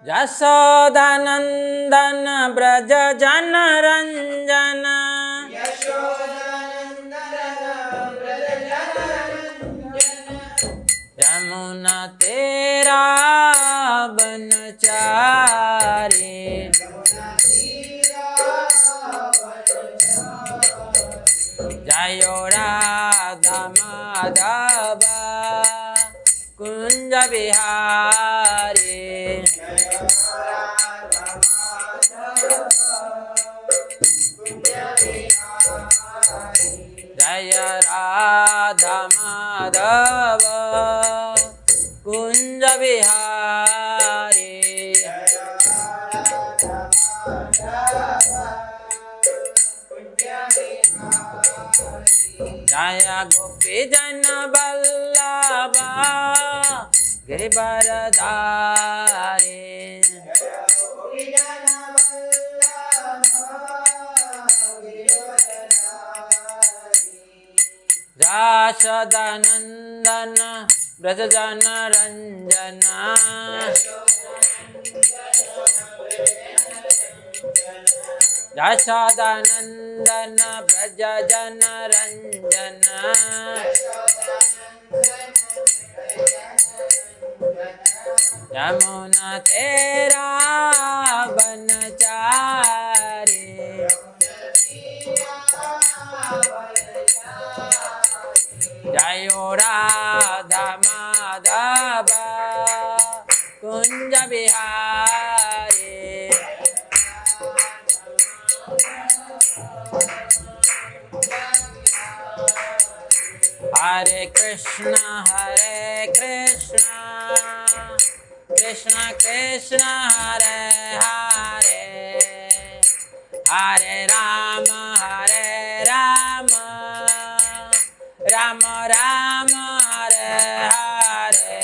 यशोदानंदन ब्रज जन रंजन यमुना तेरा बनचारी जयो राधा माधव कुंज बिहारी जय राधा माधव कुंज बिहारी जय गोपी जन बल्लभा गिरिवरधारी यशोदानंदन ब्रज जन रंजन यशोदानंदन ब्रज जन रंजन यमुना तेरा बनचारी जयो राधा माधव कुंज बिहारी हरे कृष्ण कृष्ण कृष्ण हरे हरे हरे राम राम राम हरे हरे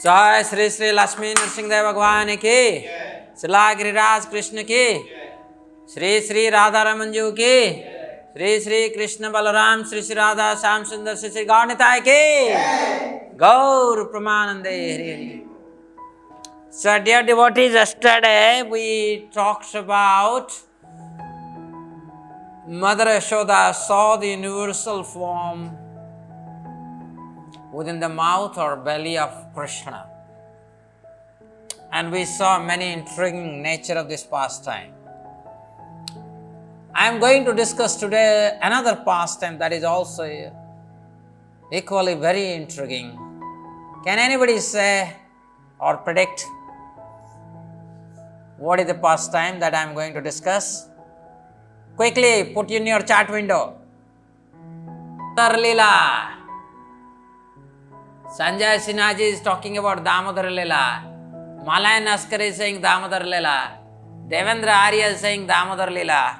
जय श्री श्री लक्ष्मी नरसिंहदेव भगवान की, श्रीला गिरिराज कृष्ण की, श्री श्री राधा रमन जी की, श्री श्री कृष्ण बलराम श्री श्री राधा श्याम सुंदर श्री श्री गौरनिताय की, गौर प्रमानंदे Hari Hari. So dear devotees, yesterday we talked about Mother Yashoda saw the universal form within the mouth or belly of Krishna. And we saw many intriguing nature of this pastime. I am going to discuss today another pastime that is also equally very intriguing. Can anybody say or predict what is the pastime that I am going to discuss? Quickly put in your chat window. Damodar Leela. Sanjay Sinhaji is talking about Damodar Leela. Malayan Askar is saying Damodar Leela. Devendra Arya is saying Damodar Leela.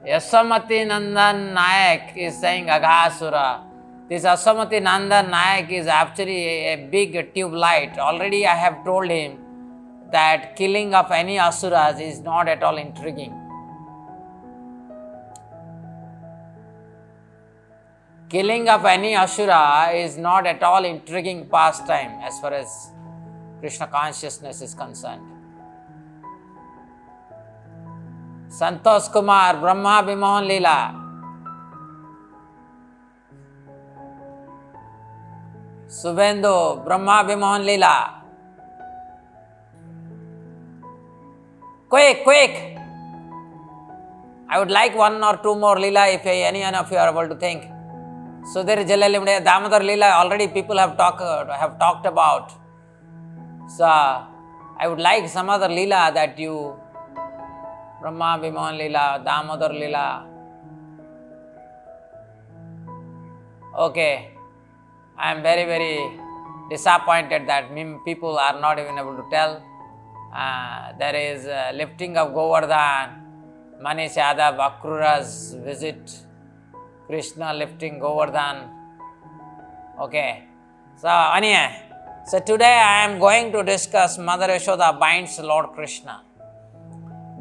Yasamati Nandan Nayak is saying Aghasura. This Yasamati Nandan Nayak is actually a big tube light. Already I have told him that killing of any asuras is not at all intriguing. Killing of any asura is not at all intriguing pastime as far as Krishna consciousness is concerned. Santosh Kumar, Brahma Bimohan Leela. Subhendu, Brahma Bimohan Leela. Quick! I would like one or two more Leela if any one of you are able to think. Sudhir Jalalimde, Damodar Leela already people have talked about. So I would like some other Leela that you, Brahma Bimohan Leela, Damodar Leela. Okay, I am very, very disappointed that people are not even able to tell. There is lifting of Govardhan, Manish Yadav, Akrura's visit Krishna lifting Govardhan. Okay. So, anyway, so today I am going to discuss Mother Yashoda binds Lord Krishna.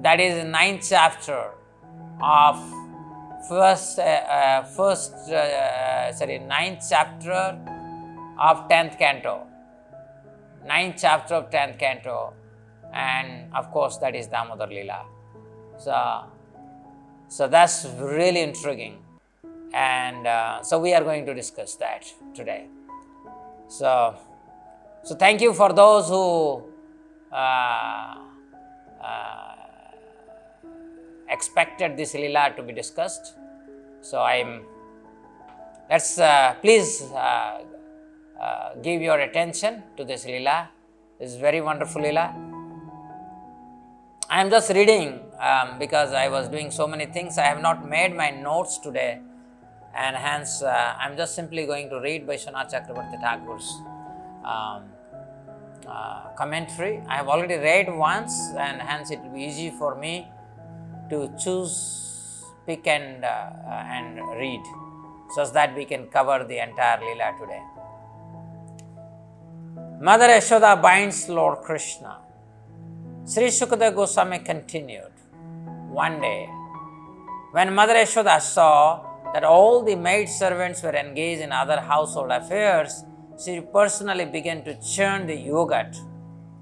That is the 9th chapter of 9th chapter of 10th canto. 9th chapter of 10th canto, and of course that is Damodar Leela. So that's really intriguing, and so we are going to discuss that today. So thank you for those who expected this Leela to be discussed. So let's please give your attention to this Leela. This is very wonderful Leela. I am just reading because I was doing so many things. I have not made my notes today, and hence I am just simply going to read Vishwanath Chakravarti Thakur's commentary. I have already read once, and hence it will be easy for me to choose, pick and read, so that we can cover the entire Leela today. Mother Yashoda binds Lord Krishna. Sri Sukadeva Goswami continued. One day, when Mother Yashoda saw that all the maid servants were engaged in other household affairs, she personally began to churn the yogurt.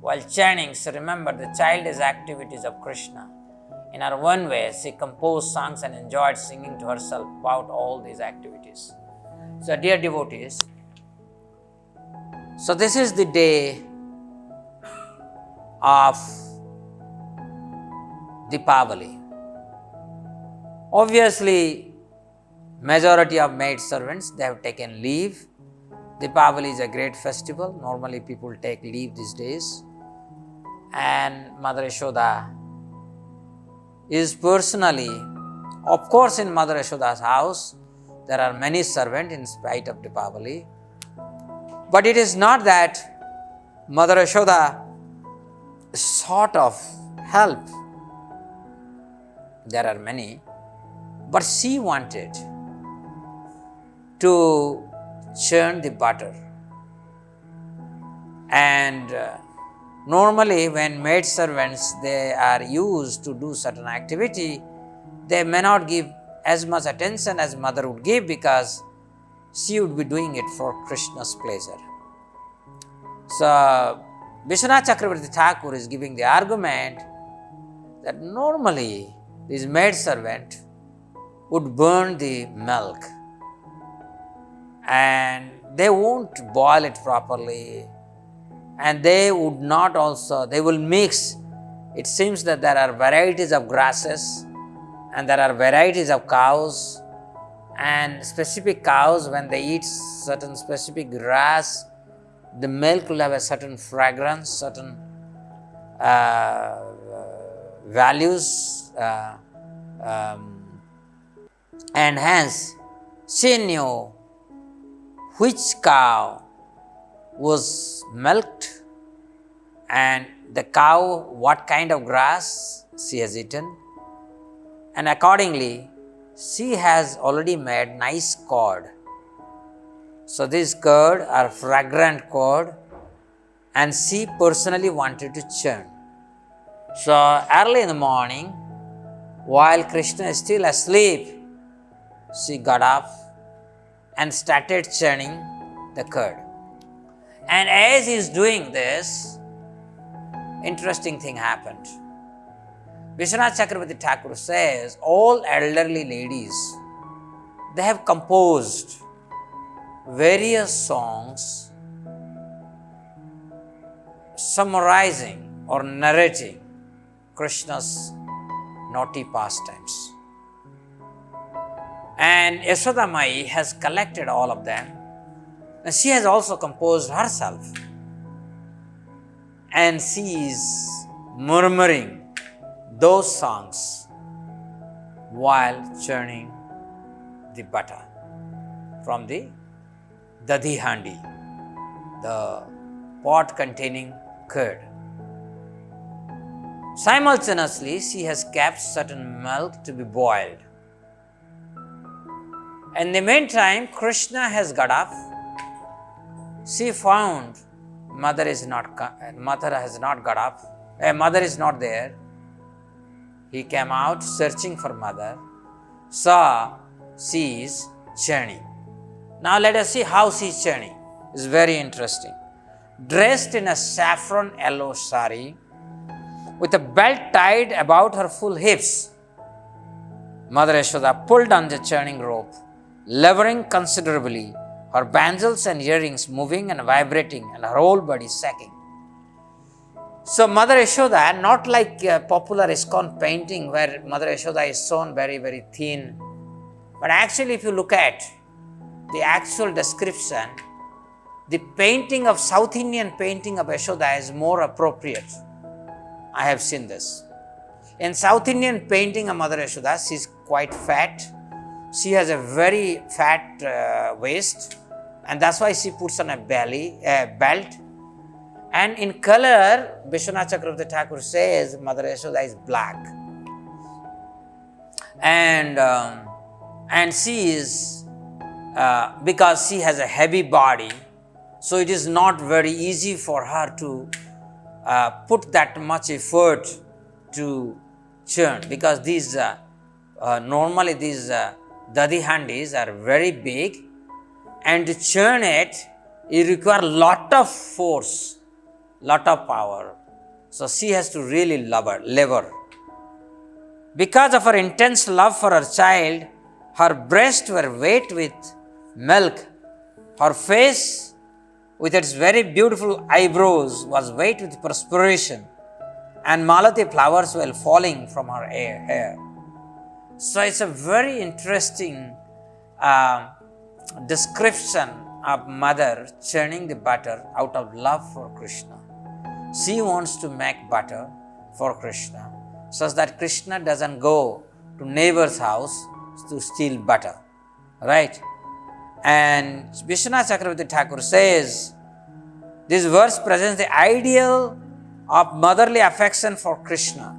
While churning, she remembered the childish activities of Krishna. In her own way, she composed songs and enjoyed singing to herself about all these activities. So, dear devotees, so this is the day of Deepavali. Obviously, majority of maid servants, they have taken leave. Deepavali is a great festival. Normally people take leave these days. And Mother Yashoda is personally, of course in Mother Yashoda's house, there are many servants in spite of Deepavali. But it is not that Mother Yashoda sought of help. There are many, but she wanted to churn the butter. And normally when maid servants, they are used to do certain activity, they may not give as much attention as mother would give, because she would be doing it for Krishna's pleasure. So Vishwanath Chakravarti Thakur is giving the argument that normally this maid servant would burn the milk, and they won't boil it properly, and they would not also, they will mix. It seems that there are varieties of grasses and there are varieties of cows, and specific cows, when they eat certain specific grass, the milk will have a certain fragrance, certain values, and hence she knew which cow was milked and the cow what kind of grass she has eaten, and accordingly she has already made nice curd. So this curd are fragrant curd, and she personally wanted to churn. So early in the morning, while Krishna is still asleep, she got up and started churning the curd. And as he is doing this, interesting thing happened. Vishwanath Chakravarti Thakur says all elderly ladies, they have composed various songs summarizing or narrating Krishna's naughty pastimes. And Yashoda Mai has collected all of them, and she has also composed herself. And she is murmuring those songs while churning the butter from the Dadhi Handi, the pot containing curd. Simultaneously, she has kept certain milk to be boiled. In the meantime, Krishna has got up. She found mother has not got up. Mother is not there. He came out searching for mother. Saw she is churning. Now let us see how she is churning. It's very interesting. Dressed in a saffron yellow sari, with a belt tied about her full hips, Mother Yashoda pulled on the churning rope, levering considerably, her bangles and earrings moving and vibrating, and her whole body sagging. So Mother Yashoda, not like a popular ISKCON painting where Mother Yashoda is shown very, very thin, but actually if you look at the actual description, the painting of South Indian painting of Yashoda is more appropriate. I have seen this. In South Indian painting of Mother Yashoda, she is quite fat. She has a very fat waist, and that's why she puts on a belt. And in color, Vishwanath Chakravarti Thakur says Mother Yashoda is black. And she is, because she has a heavy body, so it is not very easy for her to put that much effort to churn, because these normally these dadi handis are very big, and to churn it, it requires lot of force, lot of power. So she has to really labor. Because of her intense love for her child, her breasts were wet with milk. Her face, with its very beautiful eyebrows, was wet with perspiration, and malati flowers were falling from her hair. So it's a very interesting description of mother churning the butter out of love for Krishna. She wants to make butter for Krishna, such that Krishna doesn't go to neighbor's house to steal butter, right? And Vishwanath Chakravarti Thakur says, this verse presents the ideal of motherly affection for Krishna.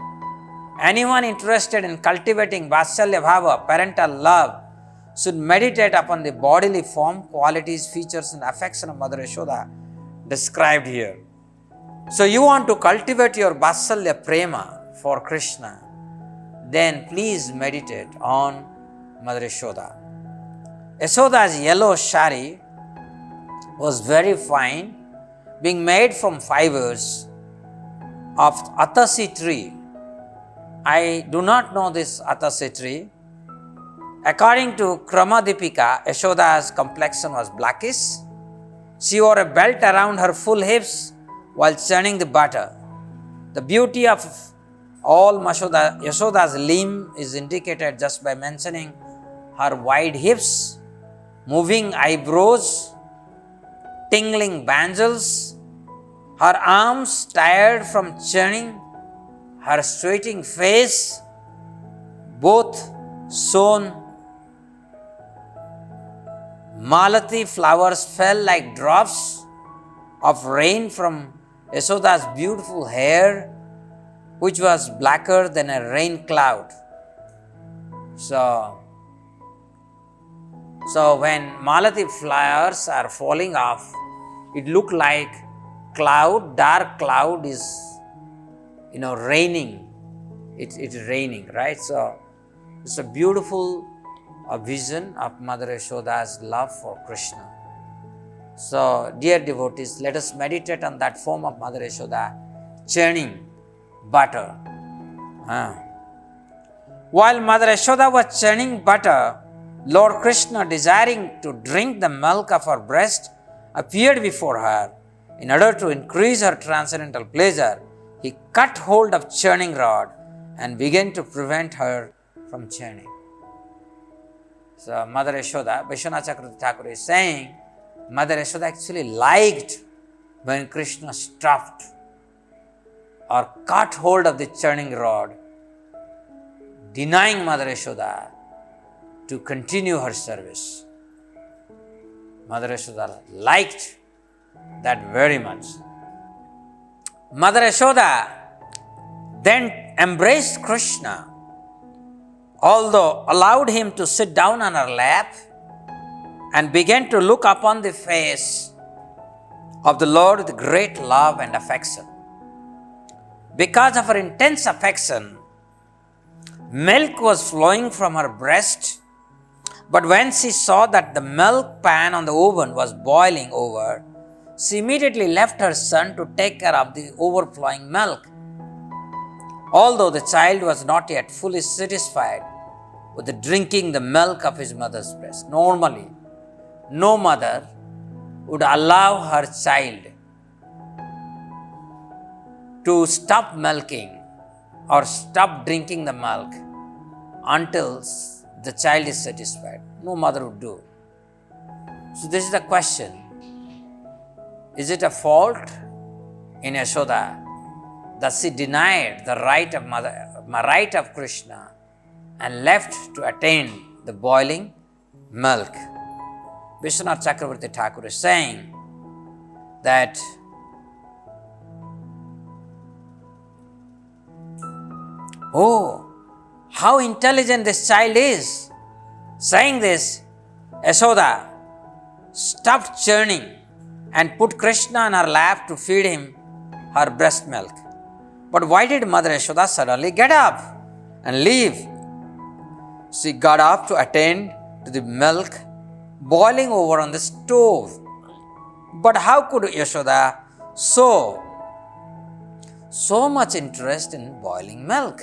Anyone interested in cultivating Vatsalya Bhava, parental love, should meditate upon the bodily form, qualities, features and affection of Mother Yashoda described here. So you want to cultivate your Vatsalya Prema for Krishna, then please meditate on Mother Yashoda. Yashoda's yellow sari was very fine, being made from fibers of Atasi tree. I do not know this Atasi tree. According to Kramadipika, Yashoda's complexion was blackish. She wore a belt around her full hips while churning the butter. The beauty of all Yashoda's limb is indicated just by mentioning her wide hips, moving eyebrows, tingling bangles, her arms tired from churning, her sweating face, both shown. Malati flowers fell like drops of rain from Yashoda's beautiful hair, which was blacker than a rain cloud. So when Malati flowers are falling off, it look like cloud, dark cloud is, raining. It's raining, right? So it's a beautiful vision of Mother Yashoda's love for Krishna. So dear devotees, let us meditate on that form of Mother Yashoda churning butter. While Mother Yashoda was churning butter, Lord Krishna, desiring to drink the milk of her breast, appeared before her. In order to increase her transcendental pleasure, he cut hold of churning rod and began to prevent her from churning. So Mother Yashoda, Vishwanath Chakravarti Thakur is saying, Mother Yashoda actually liked when Krishna stopped or cut hold of the churning rod, denying Mother Yashoda to continue her service. Mother Yashoda liked that very much. Mother Yashoda then embraced Krishna, although allowed him to sit down on her lap and began to look upon the face of the Lord with great love and affection. Because of her intense affection, milk was flowing from her breast, but when she saw that the milk pan on the oven was boiling over, she immediately left her son to take care of the overflowing milk. Although the child was not yet fully satisfied with drinking the milk of his mother's breast. Normally, no mother would allow her child to stop milking or stop drinking the milk until the child is satisfied. No mother would do. So this is the question. Is it a fault in Yashoda that she denied the right of Krishna and left to attain the boiling milk? Vishwanath Chakravarti Thakur is saying that how intelligent this child is. Saying this, Yashoda stopped churning and put Krishna on her lap to feed him her breast milk. But why did Mother Yashoda suddenly get up and leave? She got up to attend to the milk boiling over on the stove. But how could Yashoda show so much interest in boiling milk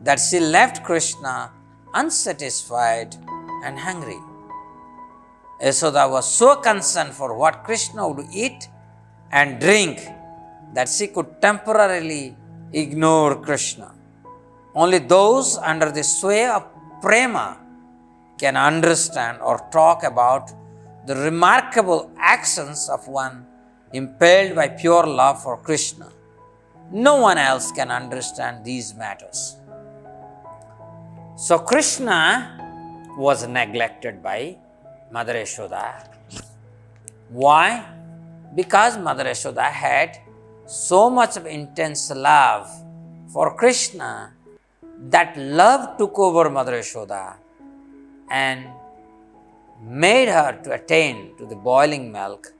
that she left Krishna unsatisfied and hungry? Yashoda was so concerned for what Krishna would eat and drink that she could temporarily ignore Krishna. Only those under the sway of prema can understand or talk about the remarkable actions of one impelled by pure love for Krishna. No one else can understand these matters. So Krishna was neglected by Mother Yashoda. Why? Because Mother Yashoda had so much of intense love for Krishna that love took over Mother Yashoda and made her to attain to the boiling milk,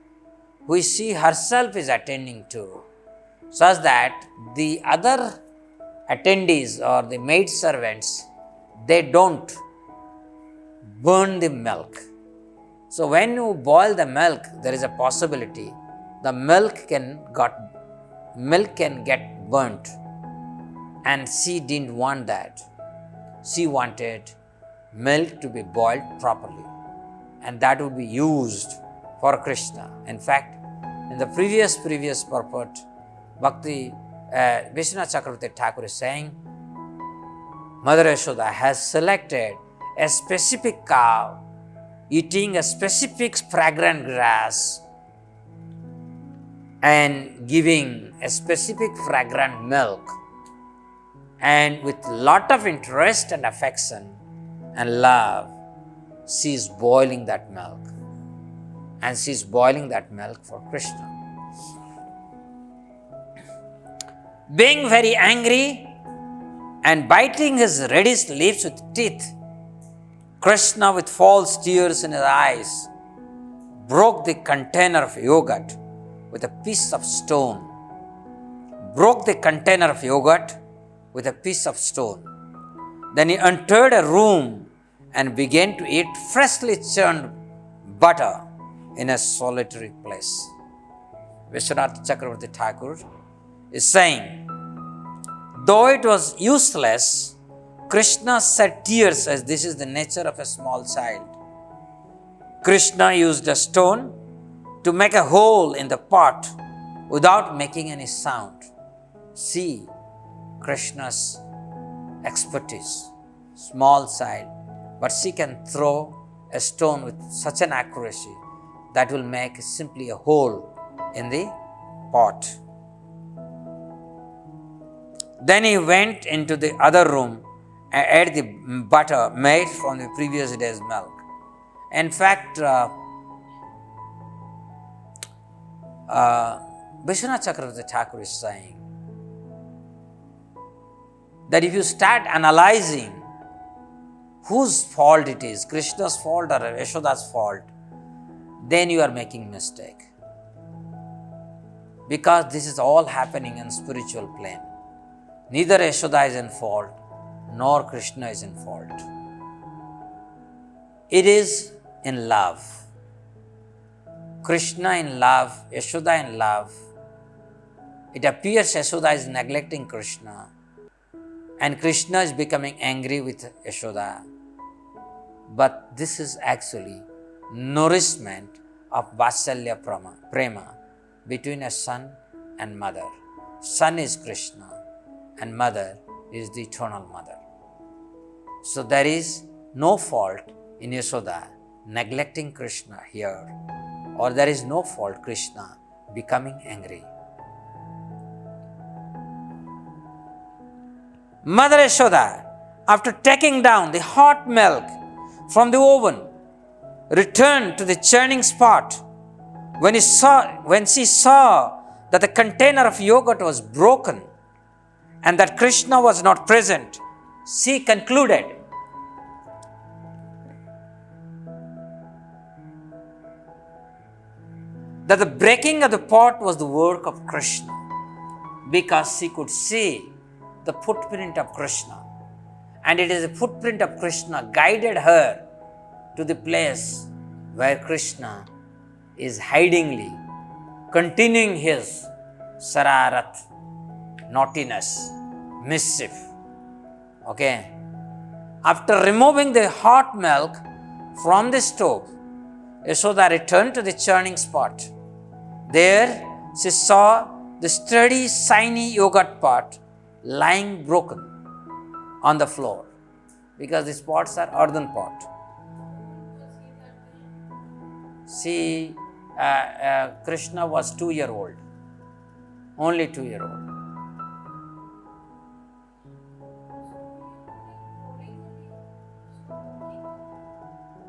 which she herself is attending to, such that the other attendees or the maid servants, they don't burn the milk. So when you boil the milk, there is a possibility the milk can get burnt, and she didn't want that. She wanted milk to be boiled properly, and that would be used for Krishna. In fact, in the previous purport, Bhakti Vishwanath Chakravarti Thakur is saying, Mother Yashoda has selected a specific cow eating a specific fragrant grass and giving a specific fragrant milk, and with lot of interest and affection and love, she is boiling that milk, and she is boiling that milk for Krishna. Being very angry and biting his reddish lips with teeth, Krishna, with false tears in his eyes, broke the container of yogurt with a piece of stone. Then he entered a room and began to eat freshly churned butter in a solitary place. Vishwanath Chakravarti Thakur is saying, though it was useless, Krishna shed tears, as this is the nature of a small child. Krishna used a stone to make a hole in the pot without making any sound. See Krishna's expertise. Small child, but she can throw a stone with such an accuracy that will make simply a hole in the pot. Then he went into the other room and ate the butter made from the previous day's milk. In fact, Vishwanath Chakravarti Thakur is saying that if you start analyzing whose fault it is, Krishna's fault or Yashoda's fault, then you are making mistake. Because this is all happening in spiritual plane. Neither Yashoda is in fault, nor Krishna is in fault. It is in love. Krishna in love, Yashoda in love. It appears Yashoda is neglecting Krishna, and Krishna is becoming angry with Yashoda. But this is actually nourishment of Vatsalya Prema between a son and mother. Son is Krishna and mother is the eternal mother. So there is no fault in Yashoda neglecting Krishna here, or there is no fault Krishna becoming angry. Mother Yashoda, after taking down the hot milk from the oven, returned to the churning spot. When she saw that the container of yogurt was broken and that Krishna was not present, she concluded that the breaking of the pot was the work of Krishna, because she could see the footprint of Krishna. And it is the footprint of Krishna guided her to the place where Krishna is hidingly continuing his sararat, naughtiness, mischief. Okay. After removing the hot milk from the stove, Yashoda returned to the churning spot. There she saw the sturdy, shiny yogurt pot lying broken on the floor, because these pots are earthen pot. Krishna was 2-year-old, only 2-year-old.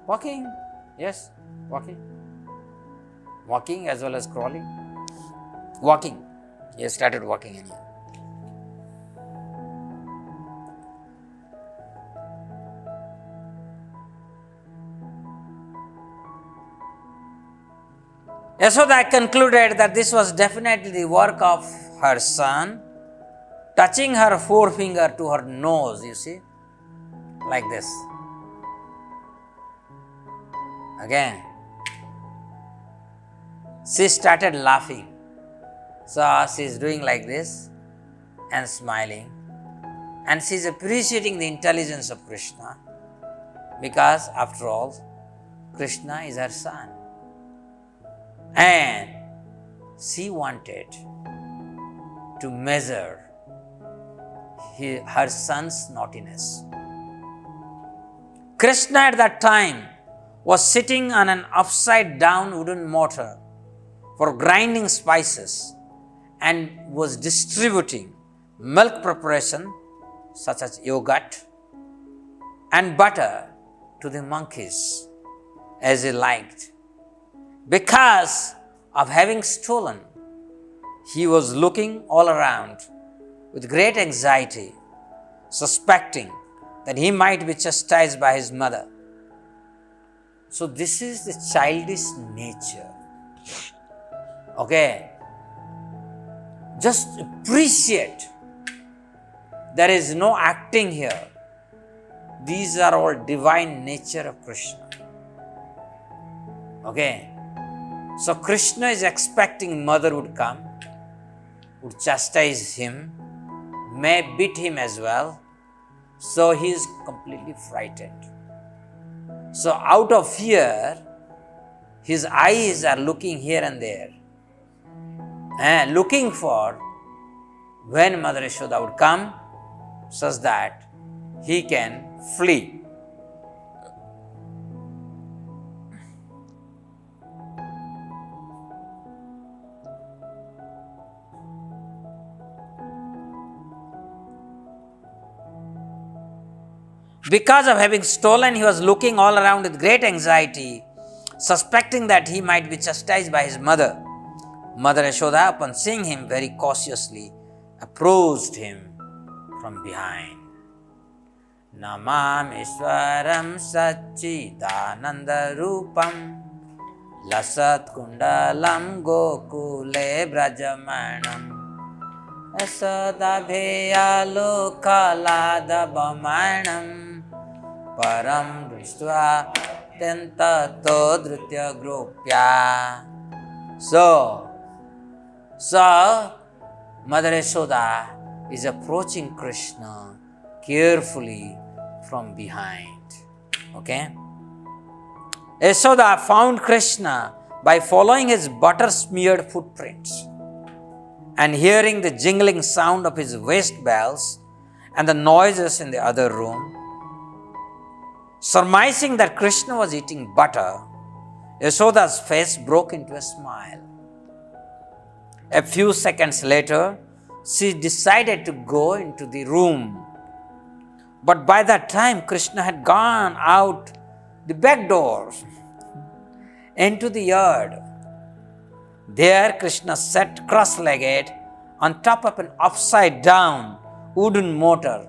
Walking, yes, walking. Walking as well as crawling. Walking. He started walking in here. Yashoda concluded that this was definitely the work of her son, touching her forefinger to her nose, you see, like this. Again, she started laughing. So she is doing like this and smiling, and she is appreciating the intelligence of Krishna, because after all, Krishna is her son. And she wanted to measure her son's naughtiness. Krishna at that time was sitting on an upside down wooden mortar for grinding spices and was distributing milk preparation such as yogurt and butter to the monkeys as he liked. Because of having stolen, he was looking all around with great anxiety, suspecting that he might be chastised by his mother. So this is the childish nature. Okay. Just appreciate. There is no acting here. These are all divine nature of Krishna. Okay. So Krishna is expecting mother would come, would chastise him, may beat him as well. So he is completely frightened. So out of fear, his eyes are looking here and there, and looking for when Mother Yashoda would come, such that he can flee. Because of having stolen, he was looking all around with great anxiety, suspecting that he might be chastised by his mother. Mother Yashoda, upon seeing him very cautiously, approached him from behind. नमामीश्वरं सच्चिदानन्दरूपं लसत्कुण्डलं गोकुले व्रजमाणं यशोदाभेयालोकलादवमानं परं दृष्ट्वा अत्यन्ततो धृत्यगोप्या. So Mother Yashoda is approaching Krishna carefully from behind. Okay? Yashoda found Krishna by following his butter-smeared footprints and hearing the jingling sound of his waist bells and the noises in the other room. Surmising that Krishna was eating butter, Yashoda's face broke into a smile. A few seconds later, she decided to go into the room. But by that time, Krishna had gone out the back door into the yard. There, Krishna sat cross-legged on top of an upside-down wooden mortar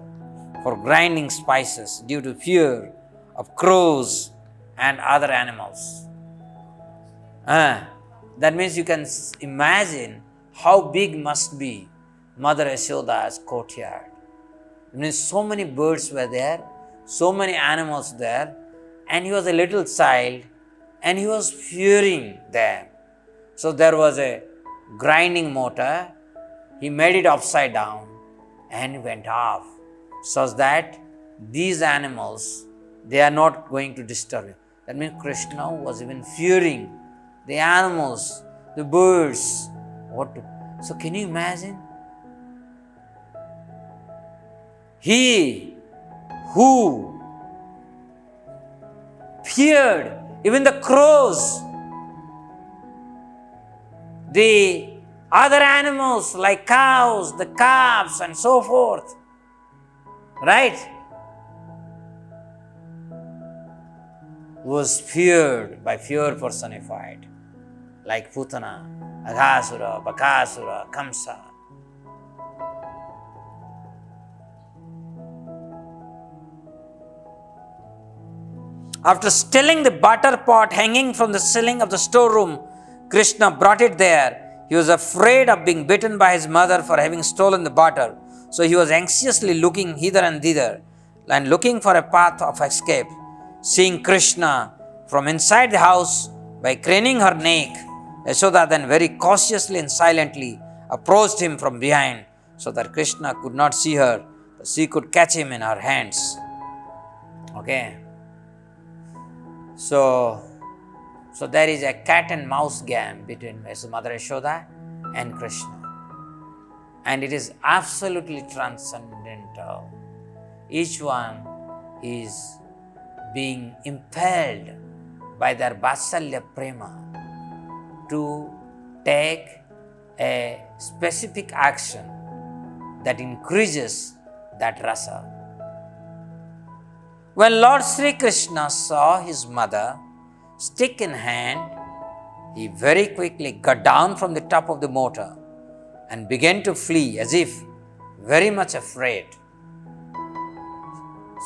for grinding spices due to fear of crows and other animals. That means you can imagine how big must be Mother Yashoda's courtyard. It means so many birds were there, so many animals there, and he was a little child and he was fearing them. So there was a grinding mortar, he made it upside down and went off so that these animals, they are not going to disturb him. That means Krishna was even fearing the animals, the birds. So can you imagine? He who feared even the crows, the other animals like cows, the calves and so forth, right? Was feared by fear personified, like Putana, Aghasura, Bakasura, Kamsa. After stealing the butter pot hanging from the ceiling of the storeroom, Krishna brought it there. He was afraid of being bitten by his mother for having stolen the butter. So he was anxiously looking hither and thither and looking for a path of escape. Seeing Krishna from inside the house by craning her neck, Yashoda then very cautiously and silently approached him from behind so that Krishna could not see her, but she could catch him in her hands. Okay. So there is a cat and mouse game between Mother Yashoda and Krishna. And it is absolutely transcendental. Each one is being impelled by their Vatsalya Prema to take a specific action that increases that rasa. When Lord Sri Krishna saw his mother, stick in hand, he very quickly got down from the top of the mortar and began to flee as if very much afraid.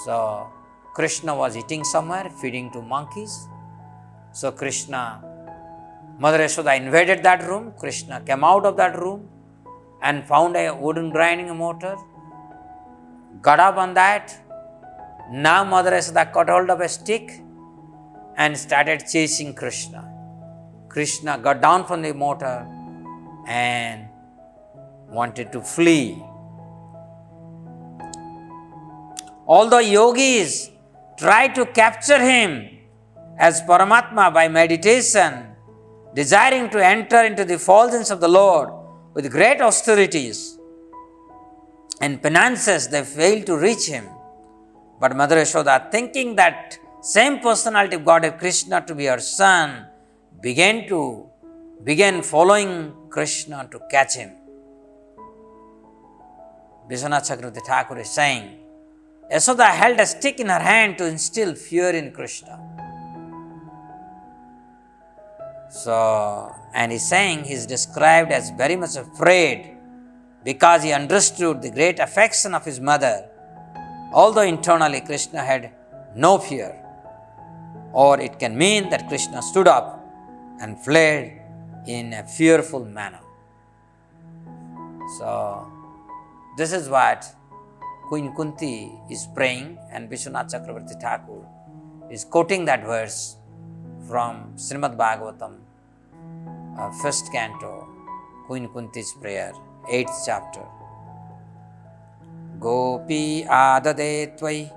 So Krishna was eating somewhere, feeding to monkeys. So Mother Yashoda invaded that room. Krishna came out of that room and found a wooden grinding mortar, got up on that. Now Mother Yashoda caught hold of a stick and started chasing Krishna. Krishna got down from the mortar and wanted to flee. Although yogis tried to capture him as Paramatma by meditation, desiring to enter into the effulgence of the Lord with great austerities and penances, they failed to reach him. But Mother Yashoda, thinking that same personality of Godhead Krishna to be her son, began following Krishna to catch him. Vishwanath Chakravarti Thakur is saying, Yashoda held a stick in her hand to instill fear in Krishna. And he's saying he's described as very much afraid because he understood the great affection of his mother Although internally Krishna had no fear, or it can mean that Krishna stood up and fled in a fearful manner. So, this is what Queen Kunti is praying, and Vishwanath Chakravarti Thakur is quoting that verse from Srimad Bhagavatam, 1st canto, Queen Kunti's prayer, 8th chapter. Gopi adade tvai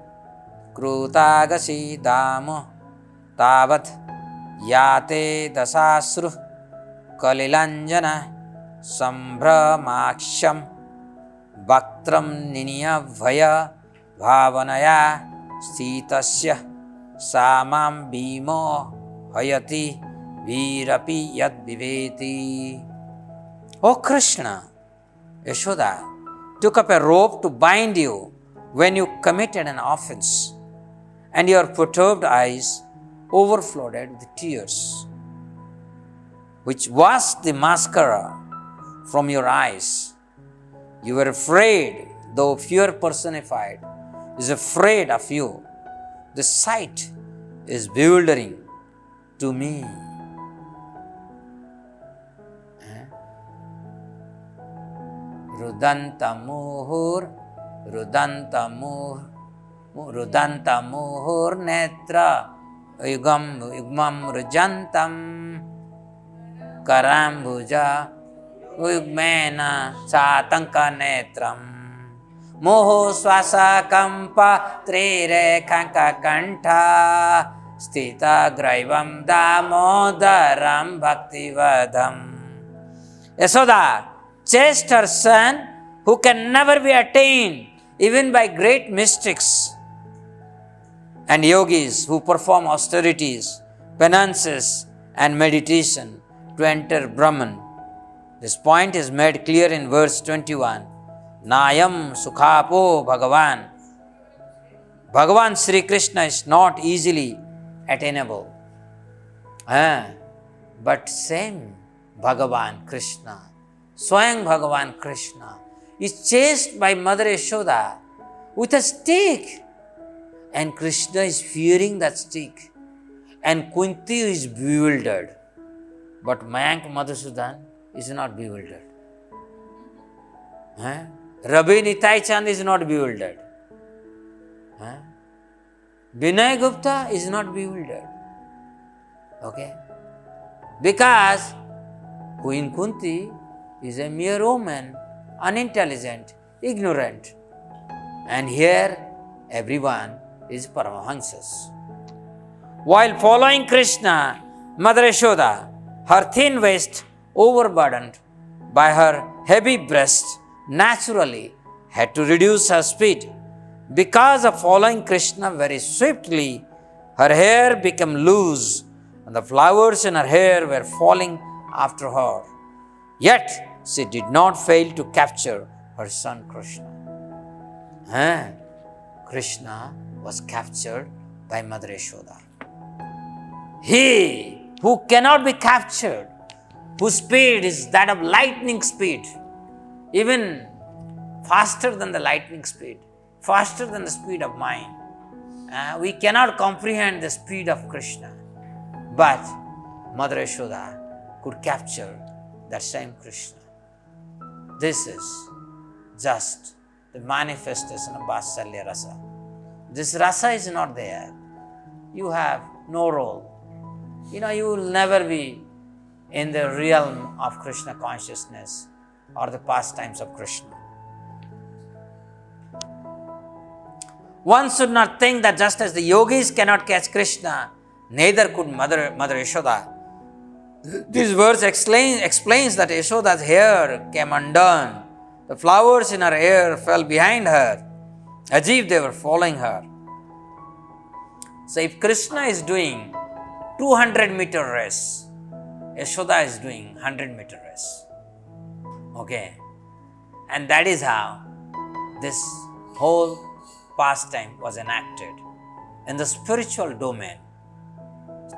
krutagasi damo tavat yate dasasru kalilanjana sambhramaksham bhaktram niniyavaya bhavanaya stitasya samam bhimo hayati virapi yad viveti. O Krishna, Yashoda took up a rope to bind you when you committed an offense, and your perturbed eyes overflowed with tears, which washed the mascara from your eyes. You were afraid, though fear personified is afraid of you. The sight is bewildering to me. Rudantamuhur netra yugmam rujantam karambuja yugmena satanka netram moho swasa kampa trire kanka kantha stita graivam damodaram bhaktivadam. Yasoda chased her son, who can never be attained even by great mystics and yogis who perform austerities, penances and meditation to enter Brahman. This point is made clear in verse 21. Nayam sukhapo Bhagavan. Bhagavan Sri Krishna is not easily attainable. But same Bhagavan Krishna, Swayam Bhagavan Krishna, is chased by Mother Yashoda with a stick, and Krishna is fearing that stick, and Kunti is bewildered. But Mayank Madhusudan is not bewildered. Rabbi Nitai Chand is not bewildered. Vinay Gupta is not bewildered. Okay? Because Queen Kunti is a mere woman, unintelligent, ignorant. And here everyone is Paramahansas. While following Krishna, Mother Yashoda, her thin waist overburdened by her heavy breast, naturally had to reduce her speed. Because of following Krishna very swiftly, her hair became loose and the flowers in her hair were falling after her. Yet she did not fail to capture her son Krishna. Krishna was captured by Mother Yashoda. He who cannot be captured, whose speed is that of lightning speed, even faster than the lightning speed, faster than the speed of mind. We cannot comprehend the speed of Krishna, but Mother Yashoda could capture that same Krishna. This is just the manifestation of Vatsalya Rasa. This Rasa is not there. You have no role. You will never be in the realm of Krishna consciousness or the pastimes of Krishna. One should not think that just as the yogis cannot catch Krishna, neither could Mother Yashoda. This verse explains that Yashoda's hair came undone. The flowers in her hair fell behind her, as if they were following her. So if Krishna is doing 200-meter race, Yashoda is doing 100-meter race. Okay? And that is how this whole pastime was enacted in the spiritual domain,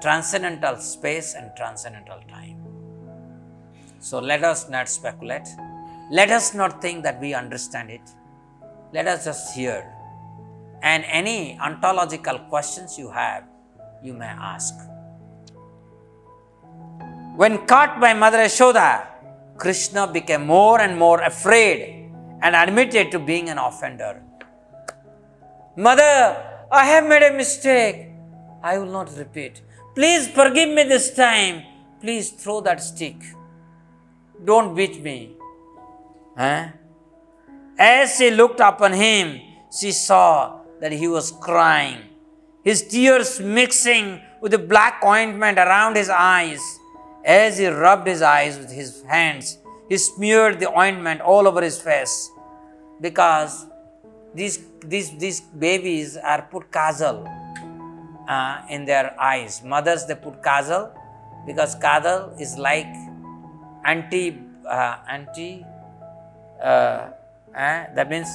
transcendental space and transcendental time. So let us not speculate. Let us not think that we understand it. Let us just hear and any ontological questions you have, you may ask. When caught by Mother Yashoda, Krishna became more and more afraid and admitted to being an offender. Mother, I have made a mistake. I will not repeat. Please forgive me this time. Please throw that stick. Don't beat me. As she looked upon him, she saw that he was crying, his tears mixing with the black ointment around his eyes. As he rubbed his eyes with his hands, he smeared the ointment all over his face, because these babies are put kajal in their eyes. Mothers, they put kajal because kajal is like that means,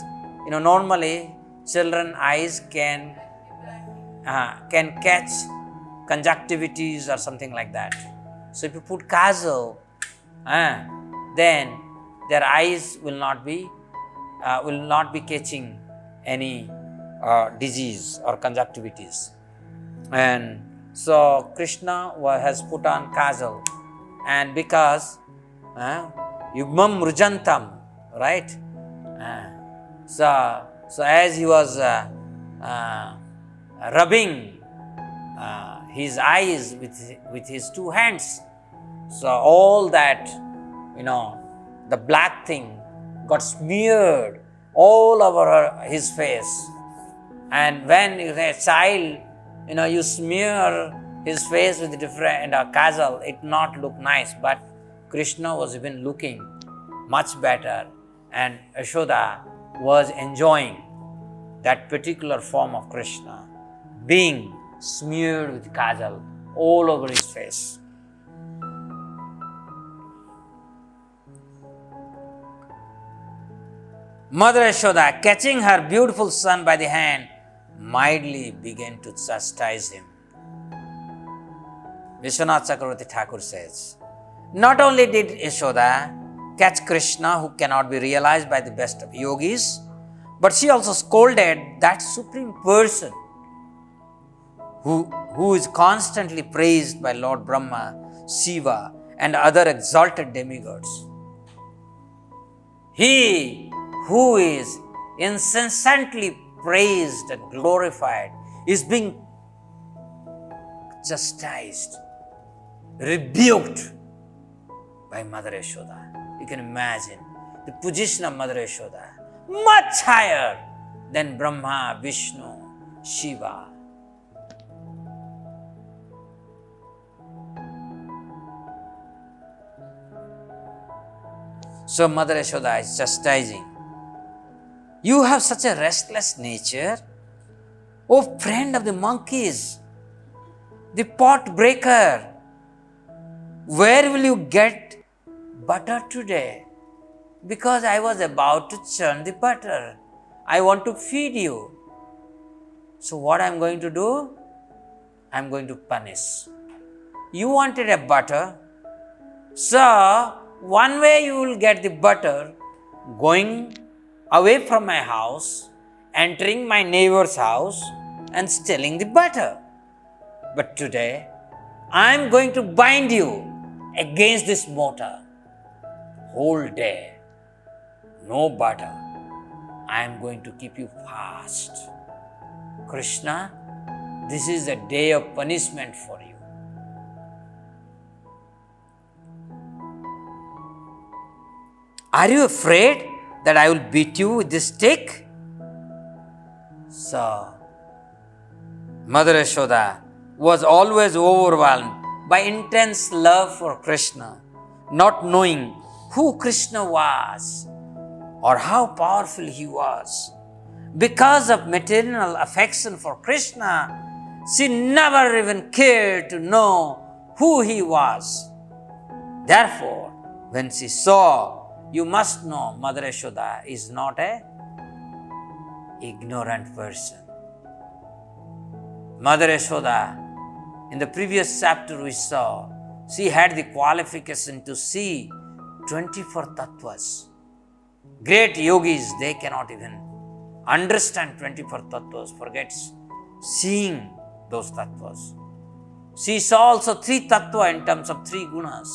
normally children eyes can catch conjunctivitis or something like that. So if you put kajal, then their eyes will not be catching any disease or conjunctivitis. And so Krishna has put on kajal, and because yugmam rujantam, right? So as he was rubbing his eyes with his two hands, so all that, the black thing got smeared all over his face. And when a child, you smear his face with different kajal, it not look nice. But Krishna was even looking much better, and Yashoda was enjoying that particular form of Krishna being smeared with kajal all over his face. Mother Yashoda, catching her beautiful son by the hand, mildly began to chastise him. Vishwanath Chakravarti Thakur says, not only did Yashoda catch Krishna, who cannot be realized by the best of yogis, but she also scolded that supreme person who is constantly praised by Lord Brahma, Shiva, and other exalted demigods. He who is incessantly praised and glorified is being chastised, rebuked by Mother Yashoda. You can imagine the position of Mother Yashoda, much higher than Brahma, Vishnu, Shiva. So Mother Yashoda is chastising. You have such a restless nature, O friend of the monkeys, the pot breaker. Where will you get butter today? Because I was about to churn the butter. I want to feed you. So what I am going to do? I am going to punish. You wanted a butter. So one way you will get the butter, going away from my house, entering my neighbor's house and stealing the butter. But today, I am going to bind you against this mortar. Whole day, no butter. I am going to keep you fast. Krishna, this is a day of punishment for you. Are you afraid that I will beat you with this stick? So, Mother Yashoda was always overwhelmed by intense love for Krishna, not knowing who Krishna was or how powerful he was. Because of maternal affection for Krishna, she never even cared to know who he was. Therefore, when she saw, you must know Mother Yashoda is not a ignorant person. Mother Yashoda, in the previous chapter we saw, she had the qualification to see 24 tattvas. Great yogis, they cannot even understand 24 tattvas, forgets seeing those tattvas. She saw also 3 tattva in terms of 3 gunas.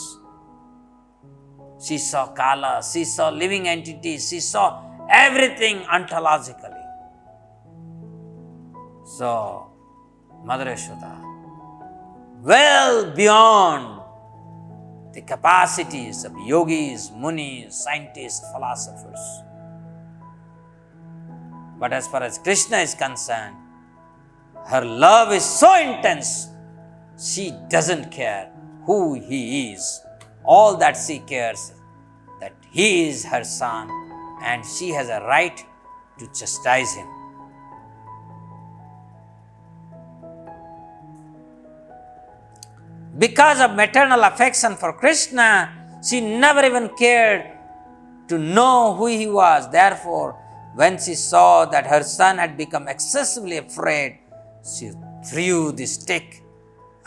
She saw Kala, she saw living entities, she saw everything ontologically. So, Mother Yashoda, well beyond the capacities of yogis, munis, scientists, philosophers. But as far as Krishna is concerned, her love is so intense, she doesn't care who he is. All that she cares, that he is her son and she has a right to chastise him. Because of maternal affection for Krishna, she never even cared to know who he was. Therefore, when she saw that her son had become excessively afraid, she threw the stick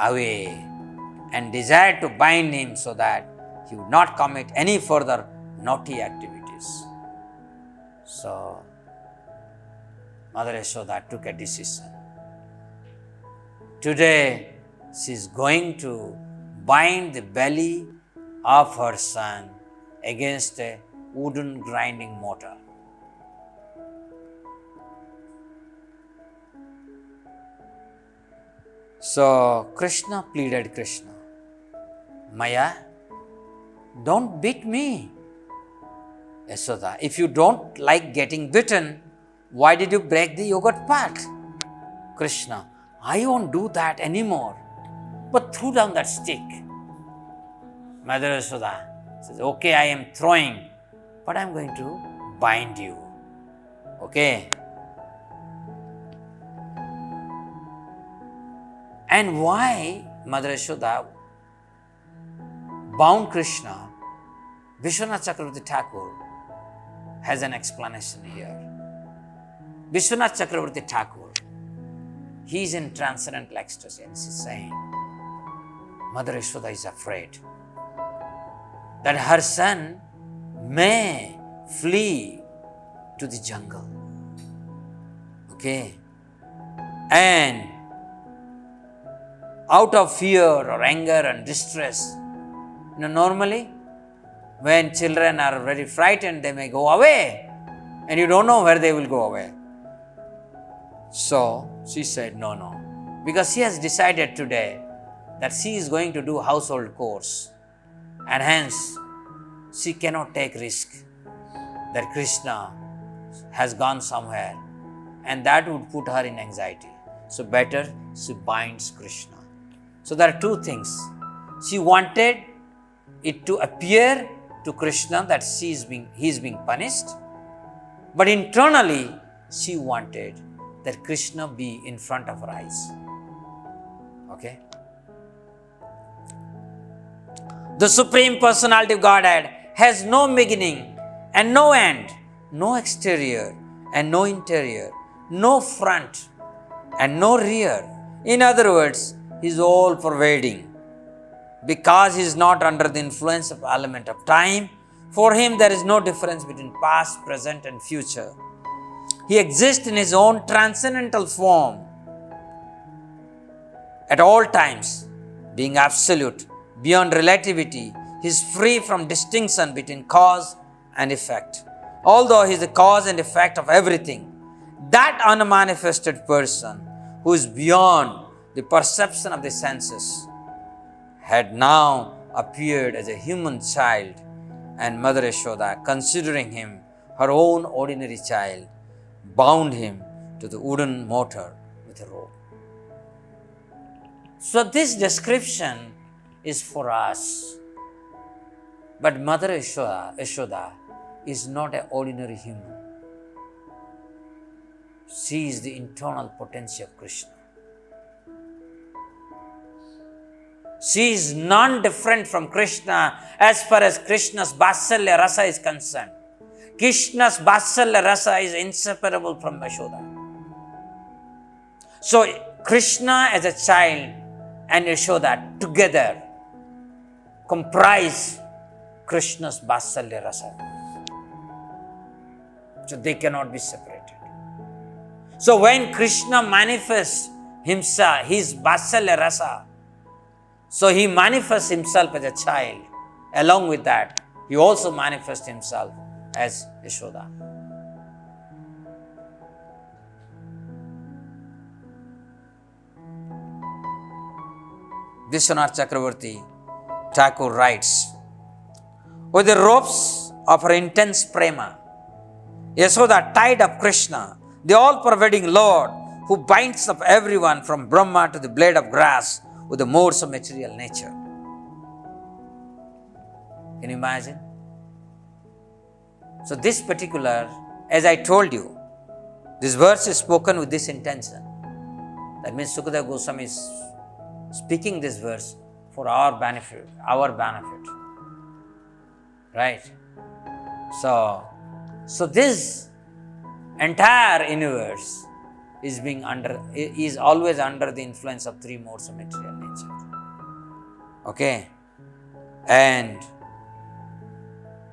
away and desired to bind him so that he would not commit any further naughty activities. So, Mother Yashoda took a decision. Today, she is going to bind the belly of her son against a wooden grinding mortar. So Krishna pleaded Krishna, Maya, don't beat me. Yashoda, if you don't like getting bitten, why did you break the yogurt pot? Krishna, I won't do that anymore. But threw down that stick. Mother Yashoda says, okay, I am throwing, but I am going to bind you. Okay. And why Mother Yashoda bound Krishna? Vishwanath Chakravarti Thakur has an explanation here. Vishwanath Chakravarti Thakur, he is in transcendental ecstasy and he is saying, Mother Yashoda is afraid that her son may flee to the jungle. Okay. And out of fear or anger and distress, normally when children are very frightened, they may go away and you don't know where they will go away. So she said, no, because she has decided today that she is going to do household chores and hence she cannot take risk that Krishna has gone somewhere and that would put her in anxiety. So better she binds Krishna. So there are 2 things. She wanted it to appear to Krishna that he is being punished, but internally she wanted that Krishna be in front of her eyes. Okay? The Supreme Personality of Godhead has no beginning and no end, no exterior and no interior, no front and no rear. In other words, he is all pervading. Because he is not under the influence of element of time, for him there is no difference between past, present and future. He exists in his own transcendental form at all times, being absolute, beyond relativity. He is free from distinction between cause and effect. Although he is the cause and effect of everything, that unmanifested person who is beyond the perception of the senses had now appeared as a human child, and Mother Yashoda, considering him her own ordinary child, bound him to the wooden mortar with a rope. So this description is for us. But Mother Yashoda is not an ordinary human. She is the internal potency of Krishna. She is non-different from Krishna as far as Krishna's Vatsalya Rasa is concerned. Krishna's Vatsalya Rasa is inseparable from Yashoda. So Krishna as a child and Yashoda together comprise Krishna's Vatsalya Rasa. So they cannot be separated. So when Krishna manifests himself, his Vatsalya Rasa, so he manifests himself as a child. Along with that, he also manifests himself as Yashoda. Vishwanath Chakravarti Thakur writes, with the ropes of her intense prema, Yashoda tied up Krishna, the all-pervading Lord, who binds up everyone from Brahma to the blade of grass with the modes of material nature. Can you imagine? So this particular, as I told you, this verse is spoken with this intention. That means Sukadeva Goswami is speaking this verse for our benefit. Right? So this entire universe is always under the influence of three modes of material nature. Okay? And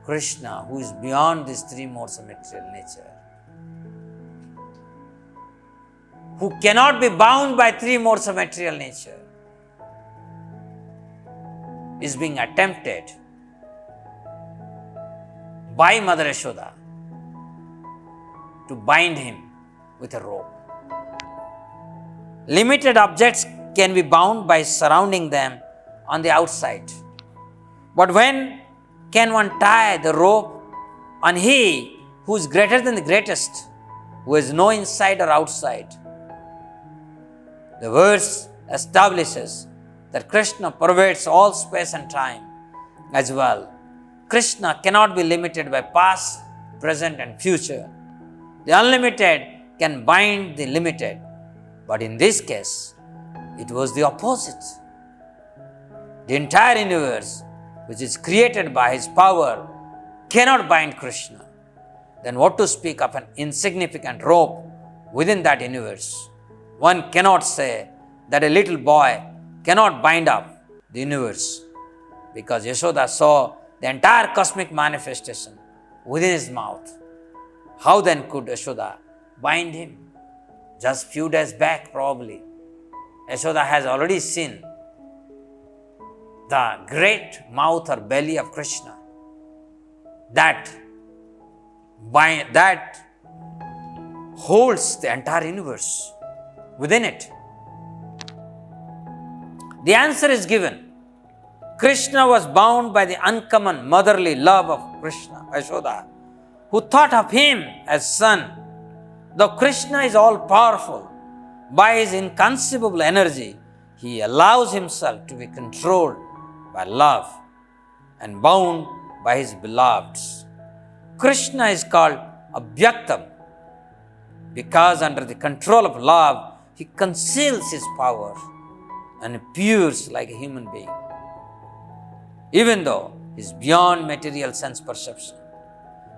Krishna, who is beyond these three modes of material nature, who cannot be bound by three modes of material nature, is being attempted by Mother Yashoda to bind him with a rope. Limited objects can be bound by surrounding them on the outside. But when can one tie the rope on he who is greater than the greatest, who has no inside or outside? The verse establishes that Krishna pervades all space and time as well. Krishna cannot be limited by past, present and future. The unlimited can bind the limited. But in this case, it was the opposite. The entire universe, which is created by his power, cannot bind Krishna. Then what to speak of an insignificant rope within that universe? One cannot say that a little boy cannot bind up the universe, because Yashoda saw the entire cosmic manifestation within his mouth. How then could Yashoda bind him? Just few days back probably, Yashoda has already seen the great mouth or belly of Krishna that holds the entire universe within it. The answer is given. Krishna was bound by the uncommon motherly love of Krishna, Yashoda, who thought of him as son. Though Krishna is all powerful, by his inconceivable energy, he allows himself to be controlled by love and bound by his beloveds. Krishna is called Abhyaktam because under the control of love, he conceals his power and appears like a human being. Even though he is beyond material sense perception,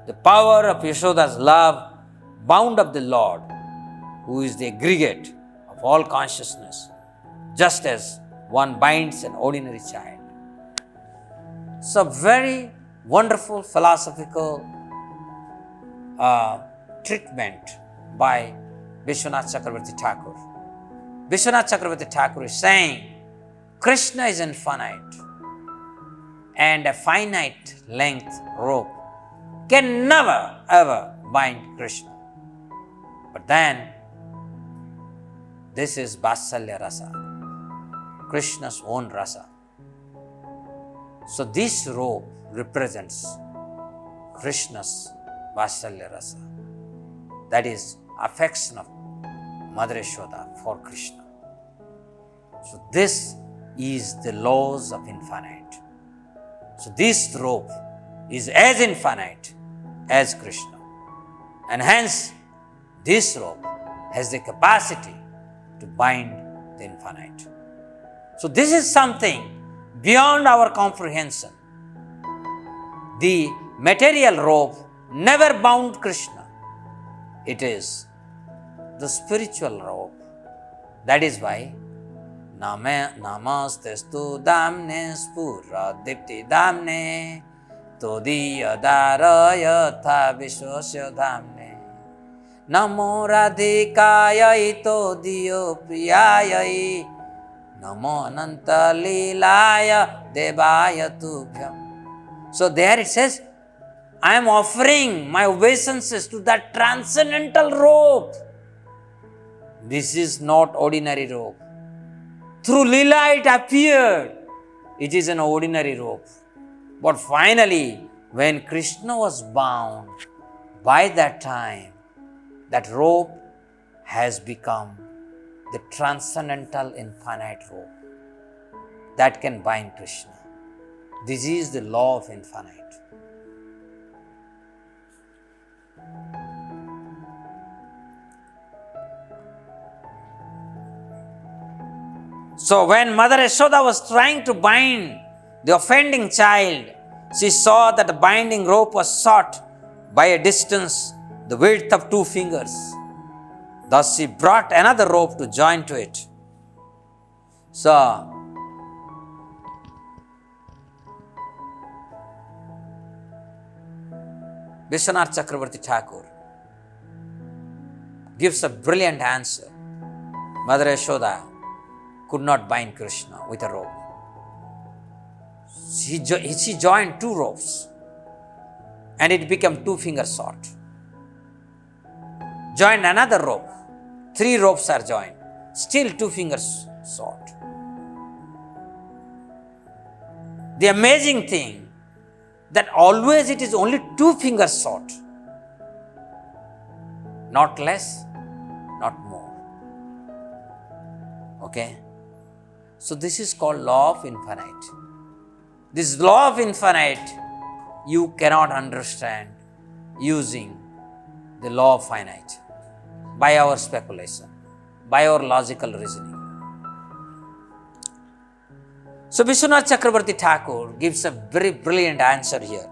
the power of Yashoda's love bound up the Lord, who is the aggregate of all consciousness, just as one binds an ordinary child. So very wonderful philosophical treatment by Vishwanath Chakravarti Thakur. Vishwanath Chakravarti Thakur is saying Krishna is infinite and a finite length rope can never ever bind Krishna. But then, this is Vatsalya Rasa, Krishna's own Rasa. So this rope represents Krishna's Vatsalya Rasa. That is affection of Mother Yashoda for Krishna. So this is the laws of infinite. So this rope is as infinite as Krishna. And hence, this rope has the capacity to bind the infinite. So this is something beyond our comprehension. The material rope never bound Krishna. It is the spiritual rope. That is why Namastestu Damne Spura Dipti Damne Todiya Daraya Tha Vishwasya Damne Namo Radhikayai Todiyo Priyayai Namo Ananta Leelaya Devaya Tubhyam. So there it says, I am offering my obeisances to that transcendental robe. This is not ordinary robe. Through Leela it appeared. It is an ordinary robe. But finally, when Krishna was bound, by that time, that robe has become the transcendental infinite robe that can bind Krishna. This is the law of infinite. So when Mother Yashoda was trying to bind the offending child, she saw that the binding rope was short by a distance the width of 2 fingers. Thus she brought another rope to join to it. So, Vishwanath Chakravarti Thakur gives a brilliant answer. Mother Yashoda could not bind Krishna with a rope. She joined 2 ropes and it became 2 fingers short. Joined another rope. 3 ropes are joined. Still 2 fingers short. The amazing thing that always it is only 2 fingers short. Not less, not more. Okay? So this is called law of infinite. This law of infinite you cannot understand using the law of finite by our speculation, by our logical reasoning. So Vishwanath Chakravarti Thakur gives a very brilliant answer here.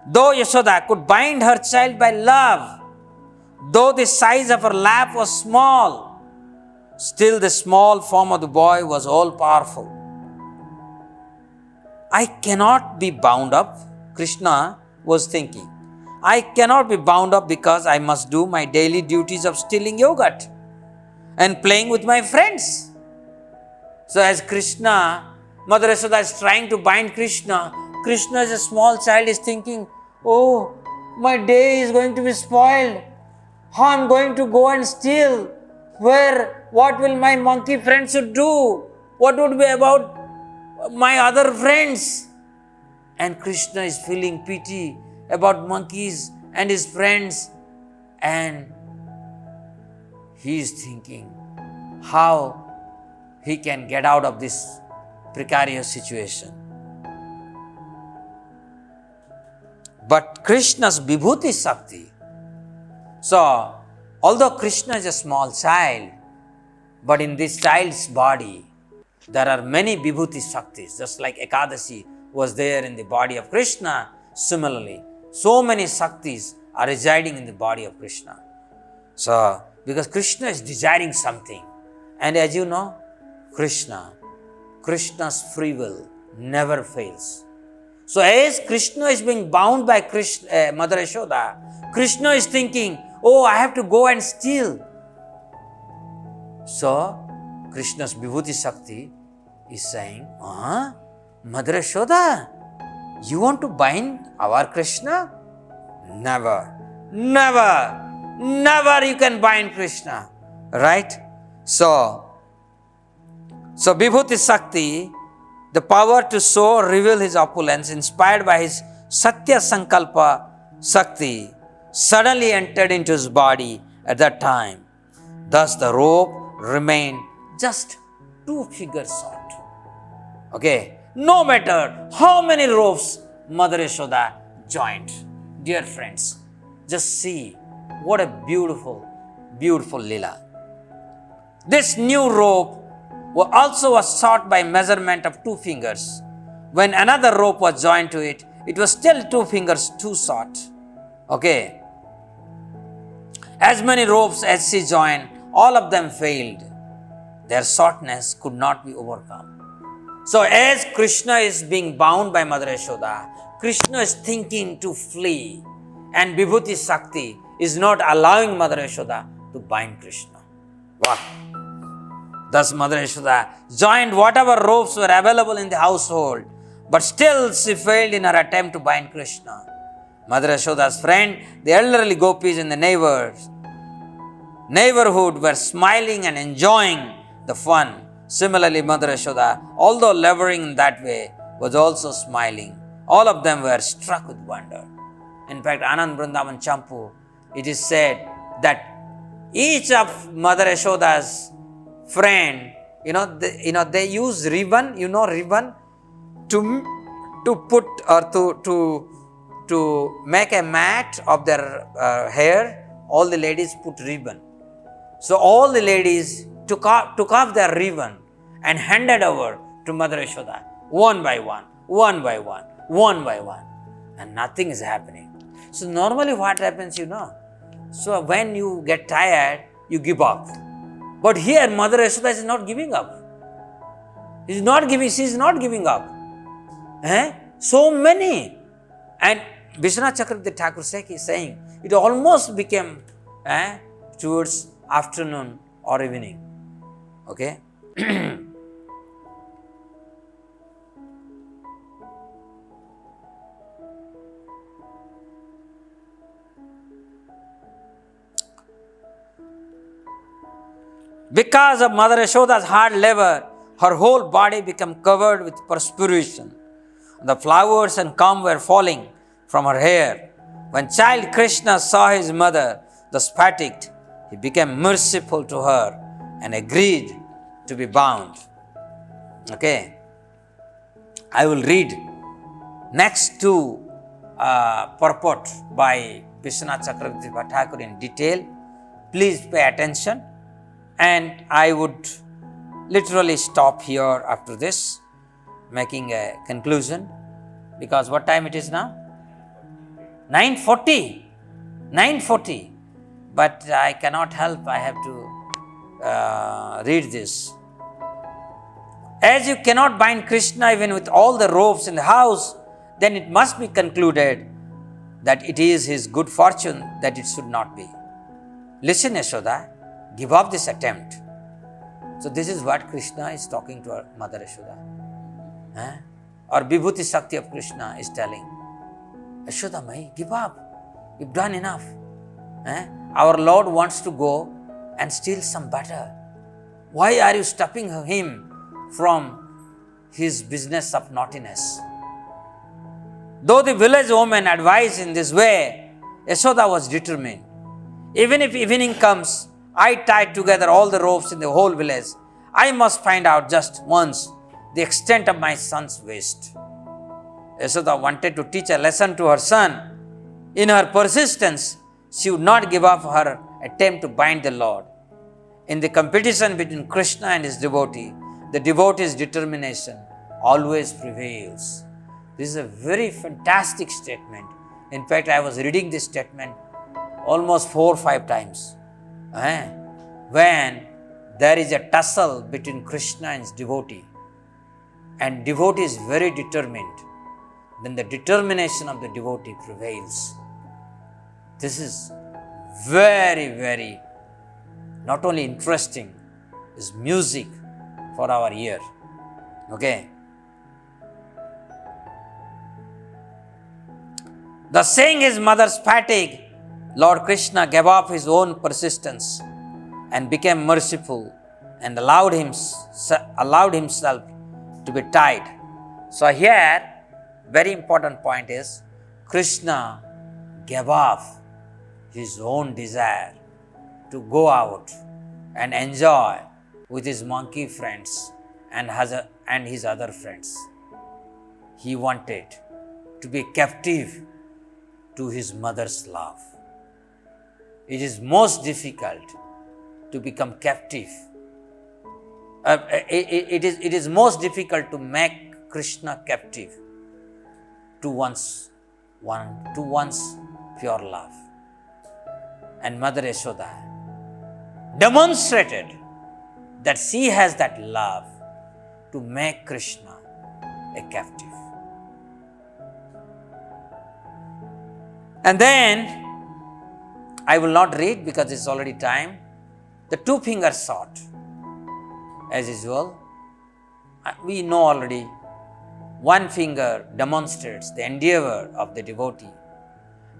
Though Yashoda could bind her child by love, though the size of her lap was small, still the small form of the boy was all powerful. I cannot be bound up, Krishna was thinking. I cannot be bound up because I must do my daily duties of stealing yogurt and playing with my friends. So as Krishna, Mother Yashoda is trying to bind Krishna, Krishna as a small child is thinking, oh, my day is going to be spoiled. How I am going to go and steal? What will my monkey friends do? What would be about my other friends? And Krishna is feeling pity about monkeys and his friends, and he is thinking how he can get out of this precarious situation. But Krishna's Vibhuti Shakti. So, although Krishna is a small child, but in this child's body, there are many Vibhuti Shaktis, just like Ekadashi was there in the body of Krishna. Similarly, so many Shaktis are residing in the body of Krishna. So, because Krishna is desiring something, and as you know, Krishna's free will never fails. So, as Krishna is being bound by Mother Yashoda, Krishna is thinking, oh, I have to go and steal. So, Krishna's Vibhuti Shakti is saying, Mother Yashoda, you want to bind our Krishna? Never you can bind Krishna. Right? So Vibhuti Shakti, the power to so reveal his opulence, inspired by his Satya Sankalpa Shakti, suddenly entered into his body at that time. Thus the rope remained just 2 fingers short. Okay, no matter how many ropes Mother Yashoda joined. Dear friends, just see what a beautiful, beautiful lila. This new rope also was short by measurement of 2 fingers. When another rope was joined to it, it was still 2 fingers too short. Okay. As many ropes as she joined, all of them failed. Their shortness could not be overcome. So as Krishna is being bound by Mother Yashoda, Krishna is thinking to flee, and Vibhuti Shakti is not allowing Mother Yashoda to bind Krishna. What? Thus Mother Yashoda joined whatever ropes were available in the household, but still she failed in her attempt to bind Krishna. Mother Yashoda's friend, the elderly gopis in the neighborhood were smiling and enjoying the fun. Similarly, Mother Yashoda, although laboring in that way, was also smiling. All of them were struck with wonder. In fact, Anand Vrindavan Champu, it is said that each of Mother Yashoda's friend, they use ribbon, ribbon, to put or to make a mat of their hair. All the ladies put ribbon. So all the ladies took off their ribbon and handed over to Mother Yashoda, one by one, one by one, one by one, and nothing is happening. So normally what happens, so when you get tired, you give up. But here Mother Yashoda is not giving up. She is not giving up. So many. And Vishwanath Chakravarti Thakur is saying, it almost became towards afternoon or evening. Okay? Because of Mother Yashoda's hard labor, her whole body became covered with perspiration. The flowers and comb were falling from her hair. When child Krishna saw his mother thus fatigued, he became merciful to her and agreed to be bound. Okay. I will read next two purport by Vishwanath Chakravarti Thakur in detail. Please pay attention. And I would literally stop here after this, making a conclusion, because what time it is now? 9:40. 9:40. But I cannot help, I have to read this. As you cannot bind Krishna even with all the ropes in the house, then it must be concluded that it is his good fortune that it should not be. Listen, Yashoda, give up this attempt. So this is what Krishna is talking to her Mother Yashoda. Or Vibhuti Shakti of Krishna is telling, Yashoda Mai, give up. You've done enough. Our Lord wants to go and steal some butter. Why are you stopping him from his business of naughtiness? Though the village woman advised in this way, Yashoda was determined. Even if evening comes, I tied together all the ropes in the whole village. I must find out just once the extent of my son's waist. Yashoda wanted to teach a lesson to her son. In her persistence, she would not give up her attempt to bind the Lord. In the competition between Krishna and his devotee, the devotee's determination always prevails. This is a very fantastic statement. In fact, I was reading this statement almost 4 or 5 times. When there is a tussle between Krishna and his devotee, and devotee is very determined, then the determination of the devotee prevails. This is very, very not only interesting, is music for our ear. Okay. Thus seeing his mother's fatigue, Lord Krishna gave up his own persistence and became merciful and allowed himself to be tied. So here, very important point is, Krishna gave up his own desire to go out and enjoy with his monkey friends and his other friends. He wanted to be captive to his mother's love. It is most difficult to become captive. It is most difficult to make Krishna captive to one's pure love. And Mother Yashoda demonstrated that she has that love to make Krishna a captive. And then I will not read because it's already time. The two-finger sword, as usual, we know already. One finger demonstrates the endeavor of the devotee,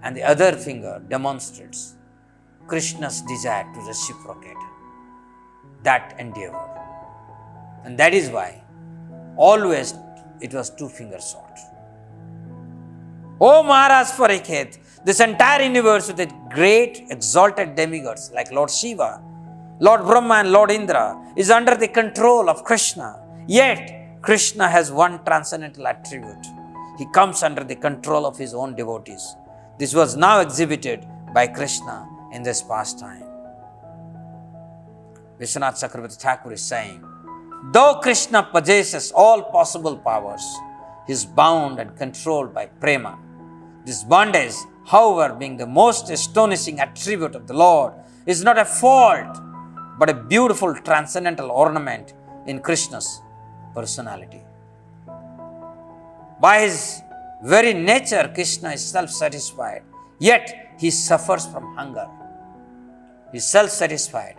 and the other finger demonstrates Krishna's desire to reciprocate that endeavor. And that is why always it was two-finger sword. O Maharaj Parikshit, this entire universe with its great exalted demigods like Lord Shiva, Lord Brahma and Lord Indra is under the control of Krishna. Yet, Krishna has one transcendental attribute. He comes under the control of his own devotees. This was now exhibited by Krishna in this pastime. Vishwanath Chakravarti Thakur is saying, though Krishna possesses all possible powers, he is bound and controlled by prema. This bondage, however, being the most astonishing attribute of the Lord, is not a fault, but a beautiful transcendental ornament in Krishna's personality. By his very nature, Krishna is self-satisfied, yet he suffers from hunger. He is self-satisfied,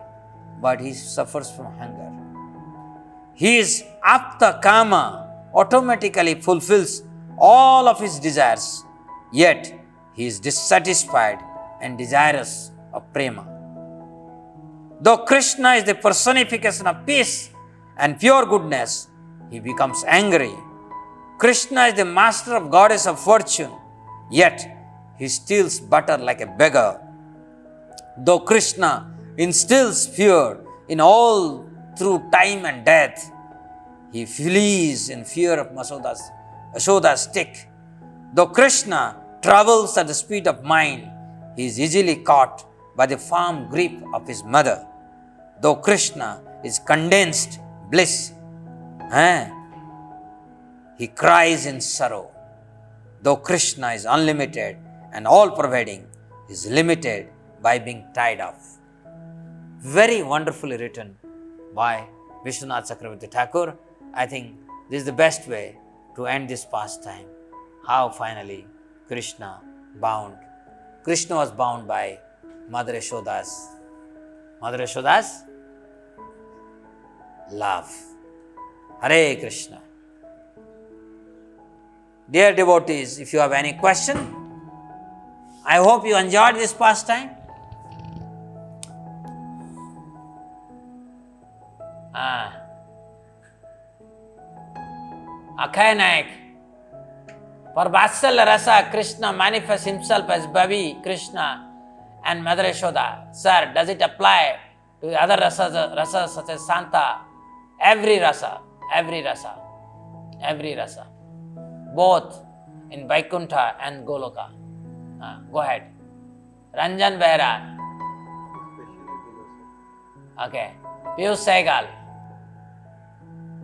but he suffers from hunger. He is apta kama, automatically fulfills all of his desires, yet he is dissatisfied and desirous of prema. Though Krishna is the personification of peace and pure goodness, he becomes angry. Krishna is the master of goddess of fortune, yet he steals butter like a beggar. Though Krishna instills fear in all through time and death, he flees in fear of Yashoda's stick. Though Krishna travels at the speed of mind, he is easily caught by the firm grip of his mother. Though Krishna is condensed bliss, he cries in sorrow. Though Krishna is unlimited and all-pervading, he is limited by being tied up. Very wonderfully written by Vishwanath Chakravarti Thakur. I think this is the best way to end this pastime. How finally Krishna bound. Krishna was bound by Mother Yashoda's love. Hare Krishna. Dear devotees, if you have any question, I hope you enjoyed this pastime. Akhay Naik. For Vatsalya Rasa, Krishna manifests himself as Babi, Krishna and Mother Yashoda. Sir, does it apply to other rasas such as Santa? Every rasa. Both in Vaikuntha and Goloka. Go ahead. Ranjan Behra. Okay. Piyush Sehgal.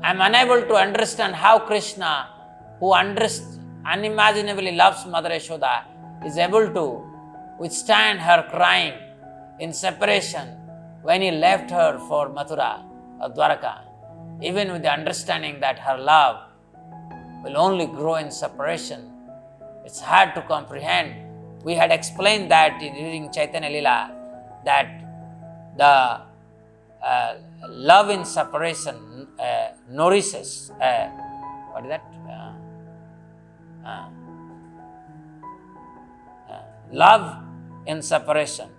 I am unable to understand how Krishna, who unimaginably loves Mother Yashoda, is able to withstand her crying in separation when he left her for Mathura or Dwaraka, even with the understanding that her love will only grow in separation. It's hard to comprehend. We had explained that during Chaitanya Lila, that the love in separation nourishes. What is that? Love in separation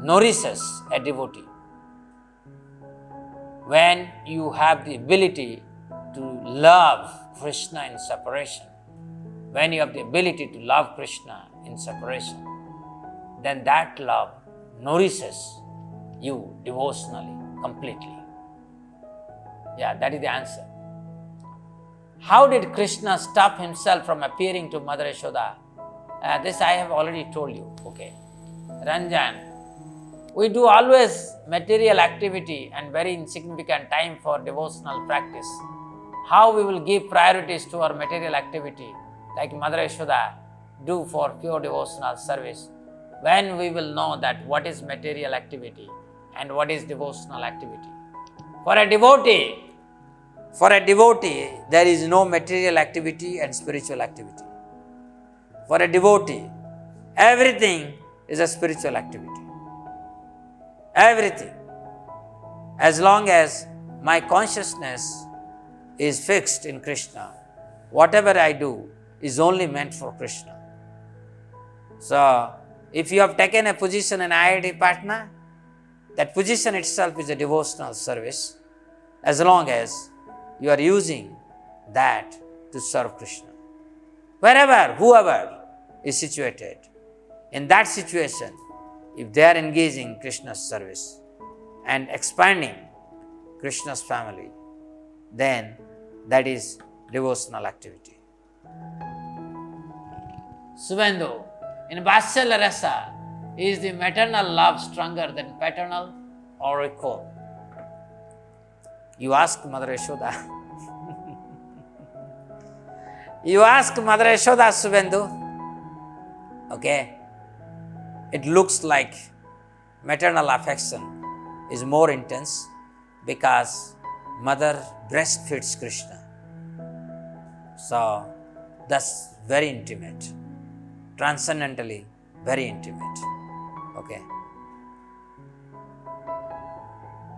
nourishes a devotee. When you have the ability to love Krishna in separation, when you have the ability to love Krishna in separation, then that love nourishes you devotionally, completely. Yeah, that is the answer. How did Krishna stop himself from appearing to Mother Yashoda? This I have already told you. Okay. Ranjan, we do always material activity and very insignificant time for devotional practice. How we will give priorities to our material activity like Mother Yashoda do for pure devotional service, when we will know that what is material activity and what is devotional activity. For a devotee, there is no material activity and spiritual activity. For a devotee, everything is a spiritual activity. Everything. As long as my consciousness is fixed in Krishna, whatever I do is only meant for Krishna. So, if you have taken a position in IIT Patna, that position itself is a devotional service, as long as you are using that to serve Krishna. Wherever, whoever is situated, in that situation, if they are engaging in Krishna's service and expanding Krishna's family, then that is devotional activity. Subhendu, in Vatsalya Rasa, is the maternal love stronger than paternal or equal? You ask Mother Yashoda. You ask Mother Yashoda, Subhendu. Okay? It looks like maternal affection is more intense because mother breastfeeds Krishna. So, that's very intimate, transcendentally very intimate. Okay.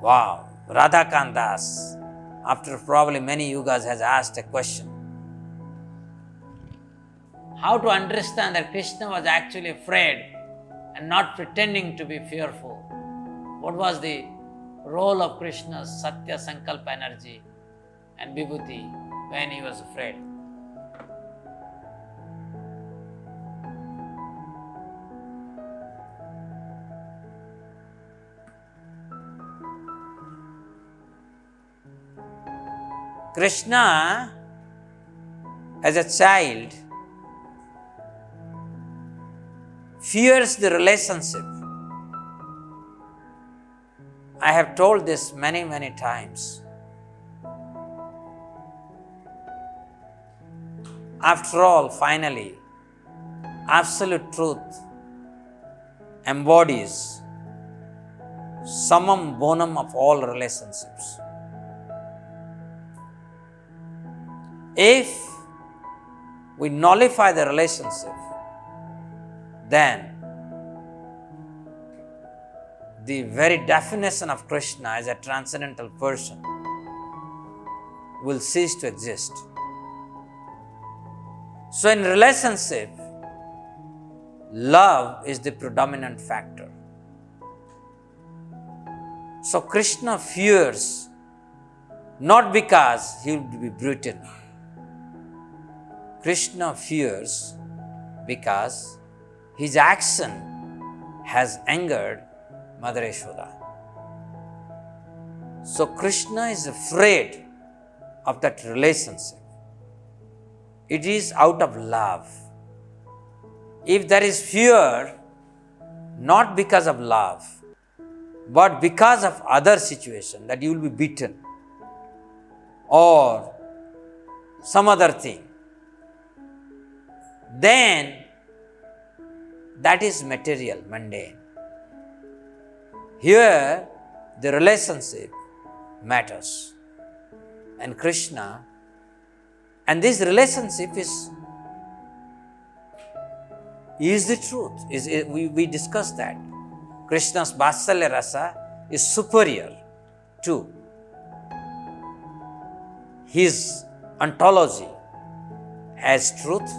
Wow. Radhakant Das, after probably many yugas, has asked a question. How to understand that Krishna was actually afraid and not pretending to be fearful? What was the role of Krishna's Satya Sankalpa energy and Vibhuti when he was afraid? Krishna, as a child, fears the relationship. I have told this many, many times. After all, finally, absolute truth embodies summum bonum of all relationships. If we nullify the relationship, then the very definition of Krishna as a transcendental person will cease to exist. So in relationship, love is the predominant factor. So Krishna fears not because he will be beaten. Krishna fears because his action has angered Mother Yashoda. So Krishna is afraid of that relationship. It is out of love. If there is fear, not because of love, but because of other situation, that you will be beaten or some other thing, then that is material, mundane. Here, the relationship matters. And Krishna, and this relationship is the truth. We discussed that. Krishna's Vatsalya Rasa is superior to his ontology as truth,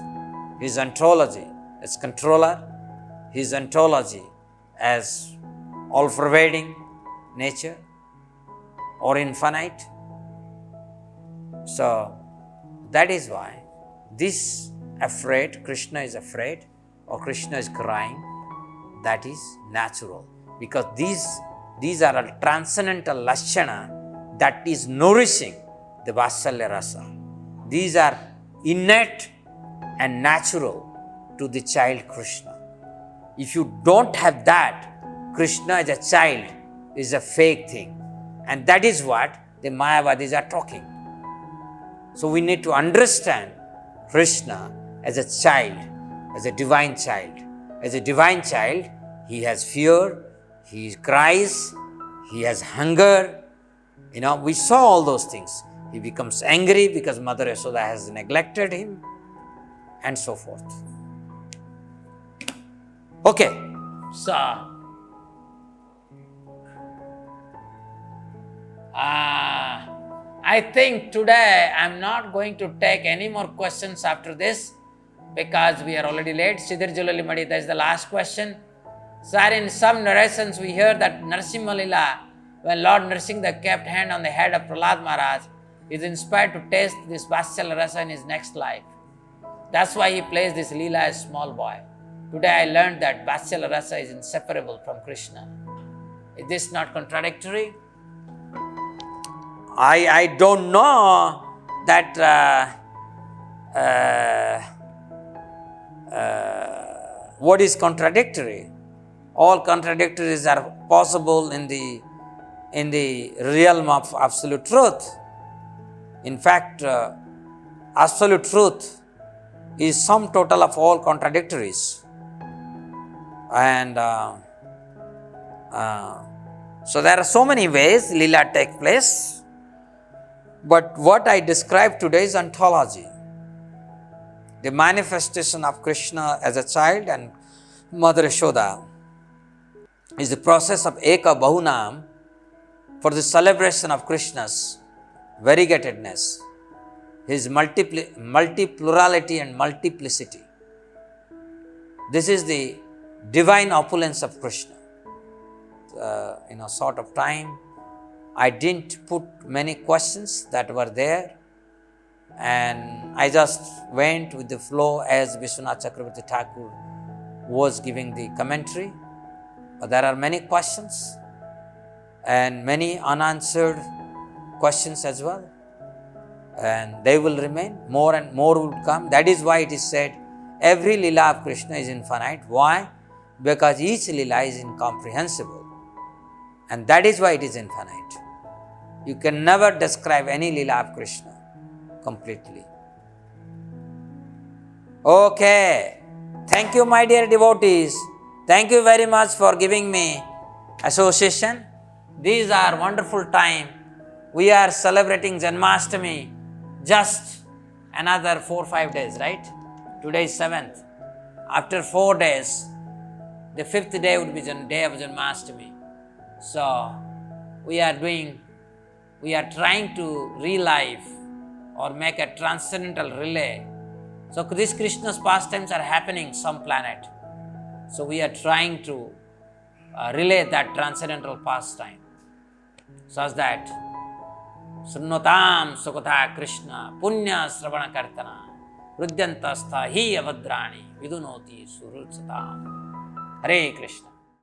his ontology as controller, his ontology as all-pervading nature or infinite. So, that is why this afraid, Krishna is afraid or Krishna is crying, that is natural. Because these are a transcendental Lakshana that is nourishing the Vatsalya Rasa. These are innate and natural to the child Krishna. If you don't have that, Krishna as a child is a fake thing. And that is what the Mayavadis are talking. So we need to understand Krishna as a child, as a divine child. As a divine child, he has fear, he cries, he has hunger. We saw all those things. He becomes angry because Mother Yashoda has neglected him, and so forth. Okay, So, I think today I'm not going to take any more questions after this because we are already late. Siddhar Julali Madi, that is the last question. Sir, in some narrations we hear that Narasimha Lila, when Lord Nrsimha kept hand on the head of Prahlad Maharaj, is inspired to taste this Vatsalya Rasa in his next life. That's why he plays this Leela as small boy. Today I learned that Vatsalya Rasa is inseparable from Krishna. Is this not contradictory? I don't know that what is contradictory. All contradictories are possible in the realm of absolute truth. In fact, absolute truth is sum total of all contradictories. And so there are so many ways Leela take place. But what I described today is ontology. The manifestation of Krishna as a child and Mother Yashoda is the process of Eka Bahunam for the celebration of Krishna's variegatedness, his multiplurality and multiplicity. This is the divine opulence of Krishna. In a sort of time, I didn't put many questions that were there, and I just went with the flow as Vishwanath Chakravarti Thakur was giving the commentary. But there are many questions and many unanswered questions as well, and they will remain. More and more will come. That is why it is said every Leela of Krishna is infinite. Why? Because each Leela is incomprehensible, and that is why it is infinite. You can never describe any Leela of Krishna completely. Okay. Thank you, my dear devotees. Thank you very much for giving me association. These are wonderful time. We are celebrating Janmashtami just another 4 or 5 days, right? Today is 7th. After 4 days, the 5th day would be the day of Janmashtami. So, we are trying to relive or make a transcendental relay. So these Krishna's pastimes are happening some planet. So we are trying to relay that transcendental pastime such that Sunnotam Sukata Krishna Punya Sravana Kartana Rudyantastha Hi Avadrani Vidunoti Surutsatam. Hare Krishna.